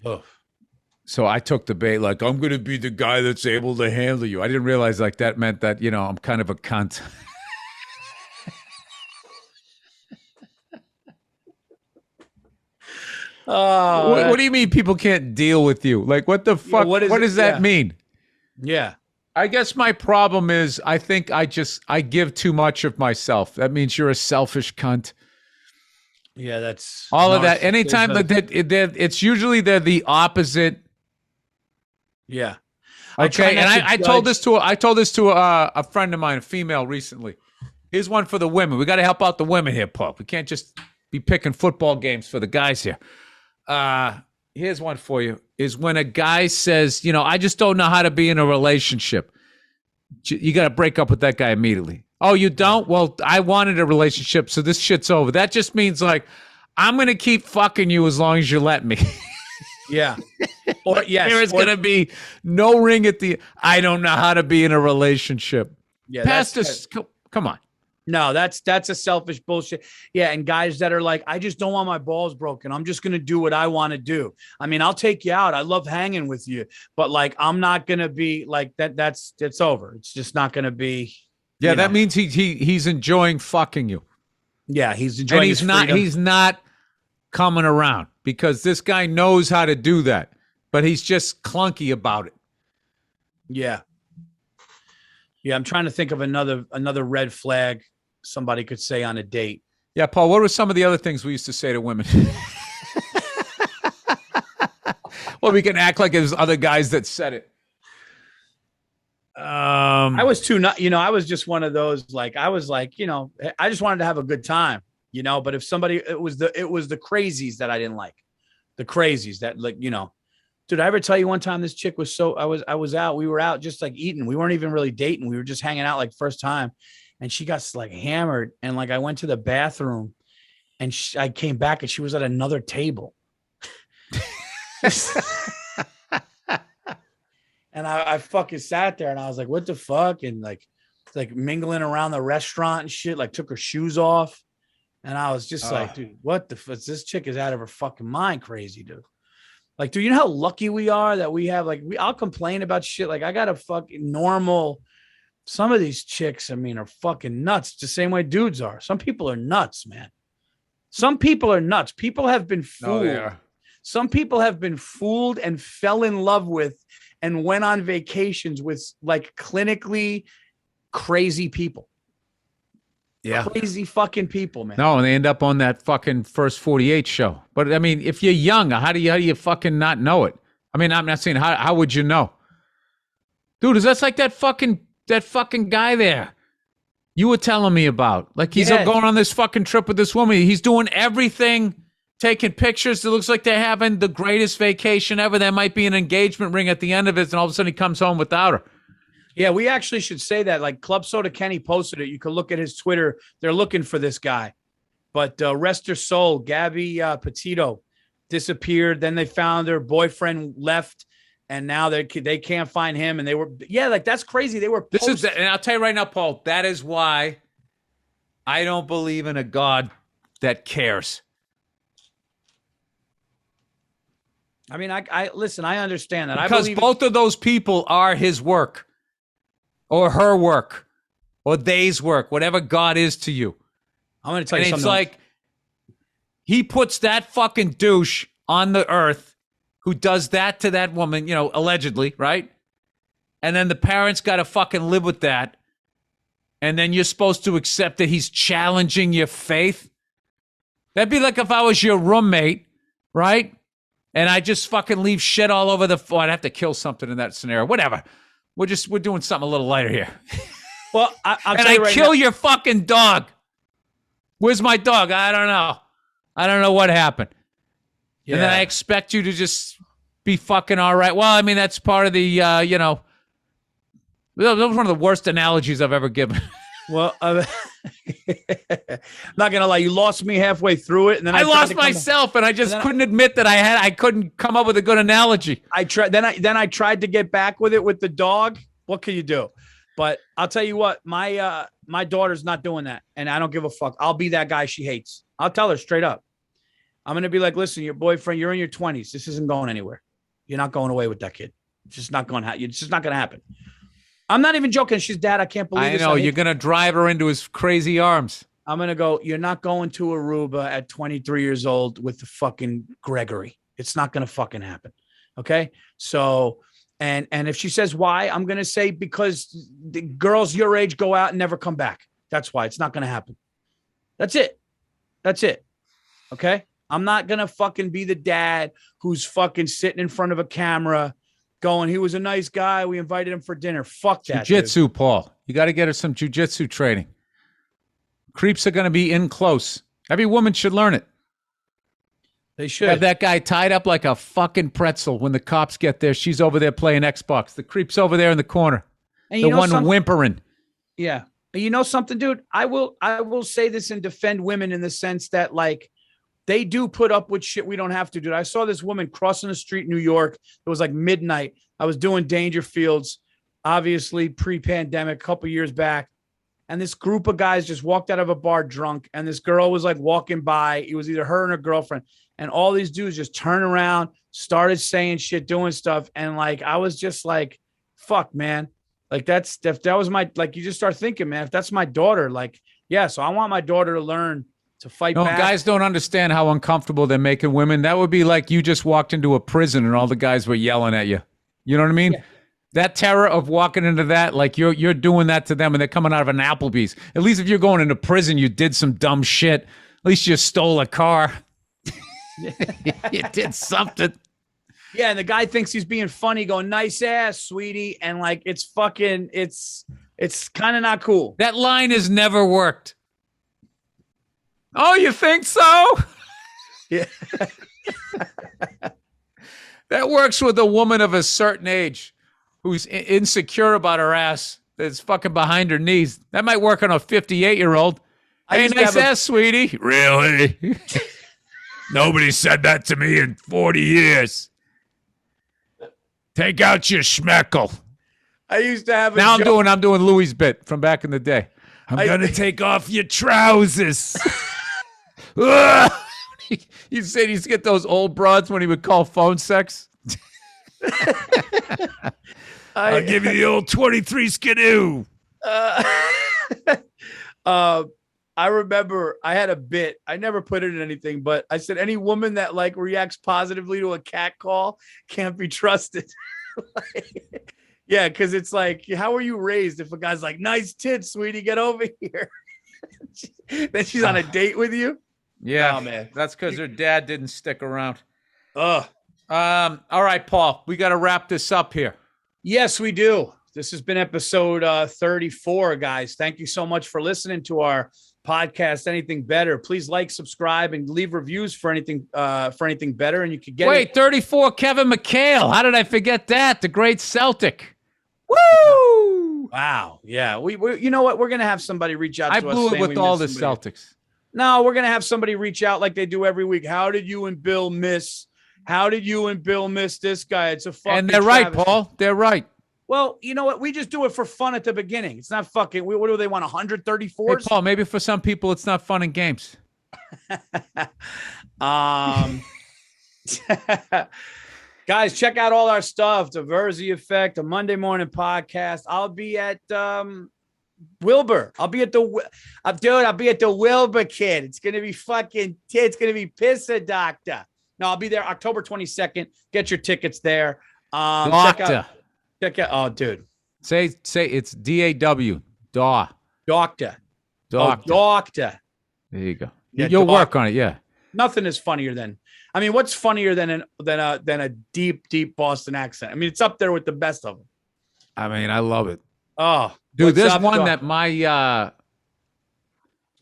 Oh. So I took the bait, like, I'm going to be the guy that's able to handle you. I didn't realize like that meant that, I'm kind of a cunt. What do you mean people can't deal with you? Like, what the fuck? What does that mean? Yeah. I guess my problem is I think I give too much of myself. That means you're a selfish cunt. Yeah, that's all of that. Anytime it's usually they're the opposite. Yeah. Okay. And I told this to a friend of mine, a female, recently. Here's one for the women. We got to help out the women here, Paul. We can't just be picking football games for the guys here. Here's one for you. Is when a guy says, I just don't know how to be in a relationship. You got to break up with that guy immediately. Oh, you don't? Well, I wanted a relationship, so this shit's over. That just means like, I'm going to keep fucking you as long as you let me. Yeah. Or yes. There is going to be no ring at the, I don't know how to be in a relationship. Yeah. Come on. No, that's a selfish bullshit. Yeah. And guys that are like, I just don't want my balls broken. I'm just going to do what I want to do. I mean, I'll take you out. I love hanging with you, but like, I'm not going to be like that. It's over. It's just not going to be. Yeah. That means he's enjoying fucking you. Yeah. He's enjoying and he's not coming around because this guy knows how to do that, but he's just clunky about it. Yeah. Yeah. I'm trying to think of another red flag somebody could say on a date. Yeah. Paul, what were some of the other things we used to say to women? Well, we can act like there's other guys that said it. I was too not, I was just one of those, like, I was like, I just wanted to have a good time, but if somebody, it was the crazies that I didn't like. The crazies that, like, dude, I ever tell you one time this chick was I was out, we were out just like eating. We weren't even really dating. We were just hanging out like first time. And she got like hammered. And like, I went to the bathroom and I came back and she was at another table. And I fucking sat there and I was like, what the fuck? And like mingling around the restaurant and shit, like took her shoes off. And I was just like, dude, what the fuck? This chick is out of her fucking mind crazy, dude. Like, dude, you know how lucky we are that we have, like, I'll complain about shit. Like, I got a fucking normal, some of these chicks, I mean, are fucking nuts. The same way dudes are. Some people are nuts, man. Some people are nuts. People have been fooled. No, they are. Some people have been fooled and fell in love with and went on vacations with like clinically crazy people. Yeah. Crazy fucking people, man. No, and they end up on that fucking First 48 show. But I mean, if you're young, how do you fucking not know it? I mean, I'm not saying how would you know? Dude, is that's like that fucking guy there you were telling me about. Like he's going on this fucking trip with this woman. He's doing everything, taking pictures. It looks like they're having the greatest vacation ever. There might be an engagement ring at the end of it, and all of a sudden he comes home without her. Yeah, we actually should say that. Like Club Soda Kenny posted it. You can look at his Twitter. They're looking for this guy. But rest her soul, Gabby Petito disappeared. Then they found her boyfriend left, and now they can't find him. And they were, like that's crazy. They were. And I'll tell you right now, Paul, that is why I don't believe in a God that cares. I mean, I listen. I understand that because both of those people are his work. Or her work, or they's work, whatever God is to you. I'm going to tell you something. It's like he puts that fucking douche on the earth who does that to that woman, allegedly, right? And then the parents got to fucking live with that. And then you're supposed to accept that he's challenging your faith. That'd be like if I was your roommate, right? And I just fucking leave shit all over the floor. I'd have to kill something in that scenario. Whatever. We're doing something a little lighter here. Well, I'll tell you right kill now. your fucking dog. Where's my dog? I don't know. I don't know what happened. Yeah. And then I expect you to just be fucking all right. Well, I mean, that's part of the, that was one of the worst analogies I've ever given. Well, I'm not going to lie. You lost me halfway through it. And then I lost myself and I just couldn't admit that I couldn't come up with a good analogy. I tried to get back with it with the dog. What can you do? But I'll tell you what, my daughter's not doing that. And I don't give a fuck. I'll be that guy she hates. I'll tell her straight up. I'm going to be like, listen, your boyfriend, you're in your 20s. This isn't going anywhere. You're not going away with that kid. It's just not going to happen. It's just not going to happen. I'm not even joking. She's dad. I can't believe this. I know. You're going to drive her into his crazy arms. I'm going to go, you're not going to Aruba at 23 years old with the fucking Gregory. It's not going to fucking happen. Okay. So, and if she says why, I'm going to say, because the girls your age go out and never come back. That's why it's not going to happen. That's it. That's it. Okay. I'm not going to fucking be the dad who's fucking sitting in front of a camera going, he was a nice guy. We invited him for dinner. Fuck that. Jiu-jitsu, Paul. You got to get her some jiu-jitsu training. Creeps are going to be in close. Every woman should learn it. They should. Have that guy tied up like a fucking pretzel. When the cops get there, she's over there playing Xbox. The creep's over there in the corner. And the one whimpering. Yeah. You know something, dude? I will say this and defend women in the sense that, like, they do put up with shit we don't have to, dude. I saw this woman crossing the street in New York. It was like midnight. I was doing Dangerfields, obviously pre-pandemic, a couple years back. And this group of guys just walked out of a bar drunk. And this girl was like walking by. It was either her and her girlfriend. And all these dudes just turned around, started saying shit, doing stuff. And like, I was just like, fuck, man. Like that was my, like, you just start thinking, man, if that's my daughter, like, yeah. So I want my daughter to learn to fight back. Guys don't understand how uncomfortable they're making women. That would be like you just walked into a prison and all the guys were yelling at you. You know what I mean? Yeah. That terror of walking into that, like you're doing that to them and they're coming out of an Applebee's. At least if you're going into prison, you did some dumb shit. At least you stole a car. You did something. Yeah, and the guy thinks he's being funny, going, nice ass, sweetie. And like it's fucking it's kind of not cool. That line has never worked. Oh, you think so? Yeah. That works with a woman of a certain age who's insecure about her ass, that's fucking behind her knees. That might work on a 58-year-old. Hey, nice ass, sweetie. Really? Nobody said that to me in 40 years. Take out your schmeckle. I used to have a Now joke. I'm doing Louis' bit from back in the day. I'm gonna take off your trousers. You said he'd get those old broads when he would call phone sex. I'll give you the old 23 skidoo. I remember I had a bit. I never put it in anything, but I said any woman that like reacts positively to a cat call can't be trusted. Yeah, because it's like, how were you raised if a guy's like, nice tits, sweetie, get over here? Then she's on a date with you? Yeah, Oh, man. That's because her dad didn't stick around. Ugh. All right, Paul, we got to wrap this up here. Yes, we do. This has been episode 34, guys. Thank you so much for listening to our podcast, Anything Better. Please like, subscribe, and leave reviews for anything better. And you could get 34, Kevin McHale. How did I forget that? The great Celtic. Woo! Wow. Yeah. We you know what? We're gonna have somebody reach out to us. I blew it saying with we all the missed somebody. Celtics. No, we're gonna have somebody reach out like they do every week. How did you and Bill miss? How did you and Bill miss this guy? It's a fucking. And they're right, travesty. Paul. They're right. Well, you know what? We just do it for fun at the beginning. It's not fucking. What do they want? 134? Hey, Paul, maybe for some people it's not fun in games. Guys, check out all our stuff. The Virzi Effect, the Monday Morning Podcast. I'll be at Wilbur. I'll be at the Wilbur Kid. It's gonna be fucking. It's gonna be Pissa Doctor. No, I'll be there October 22nd. Get your tickets there. Doctor. Check out. Oh, dude. Say it's DAW. Daw. Doctor. Doctor. Oh, doctor. There you go. Yeah, You'll doc- work on it, yeah. Nothing is funnier than. I mean, what's funnier than a deep Boston accent? I mean, it's up there with the best of them. I mean, I love it. Oh, Dude, what's there's up, one Doc? that my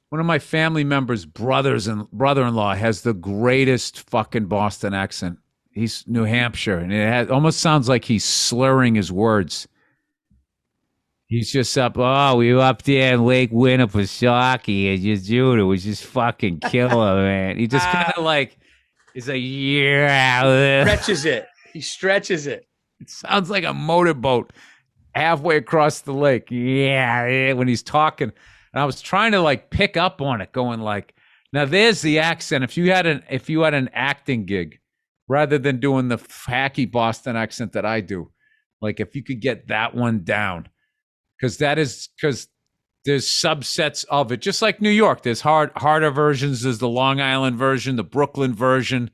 one of my family members' brother-in-law has the greatest fucking Boston accent. He's New Hampshire, and it almost sounds like he's slurring his words. He's just up. Oh, we were up there in Lake Winnipesaukee, and just dude, it was just fucking killer, man. He just kind of like, he's like, yeah. Stretches it. He stretches it. It sounds like a motorboat halfway across the lake. Yeah, when he's talking. And I was trying to like pick up on it, going like, now there's the accent. If you had an acting gig, rather than doing the hacky Boston accent that I do, like if you could get that one down, because there's subsets of it, just like New York. There's harder versions. There's the Long Island version, the Brooklyn version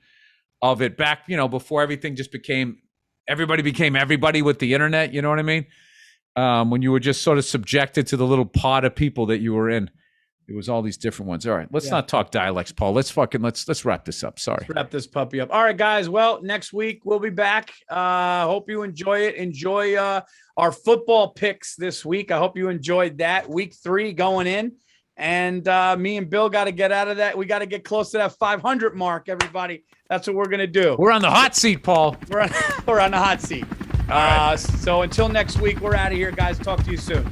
of it. Back, before everything just everybody became everybody with the internet. You know what I mean? When you were just sort of subjected to the little pod of people that you were in. It was all these different ones. All right, let's not talk dialects, Paul. Let's wrap this up. Sorry. Let's wrap this puppy up. All right, guys. Well, next week we'll be back. Hope you enjoy it. Enjoy our football picks this week. I hope you enjoyed that. Week 3 going in. And me and Bill got to get out of that. We got to get close to that 500 mark, everybody. That's what we're going to do. We're on the hot seat, Paul. We're on the hot seat. So until next week, we're out of here, guys. Talk to you soon.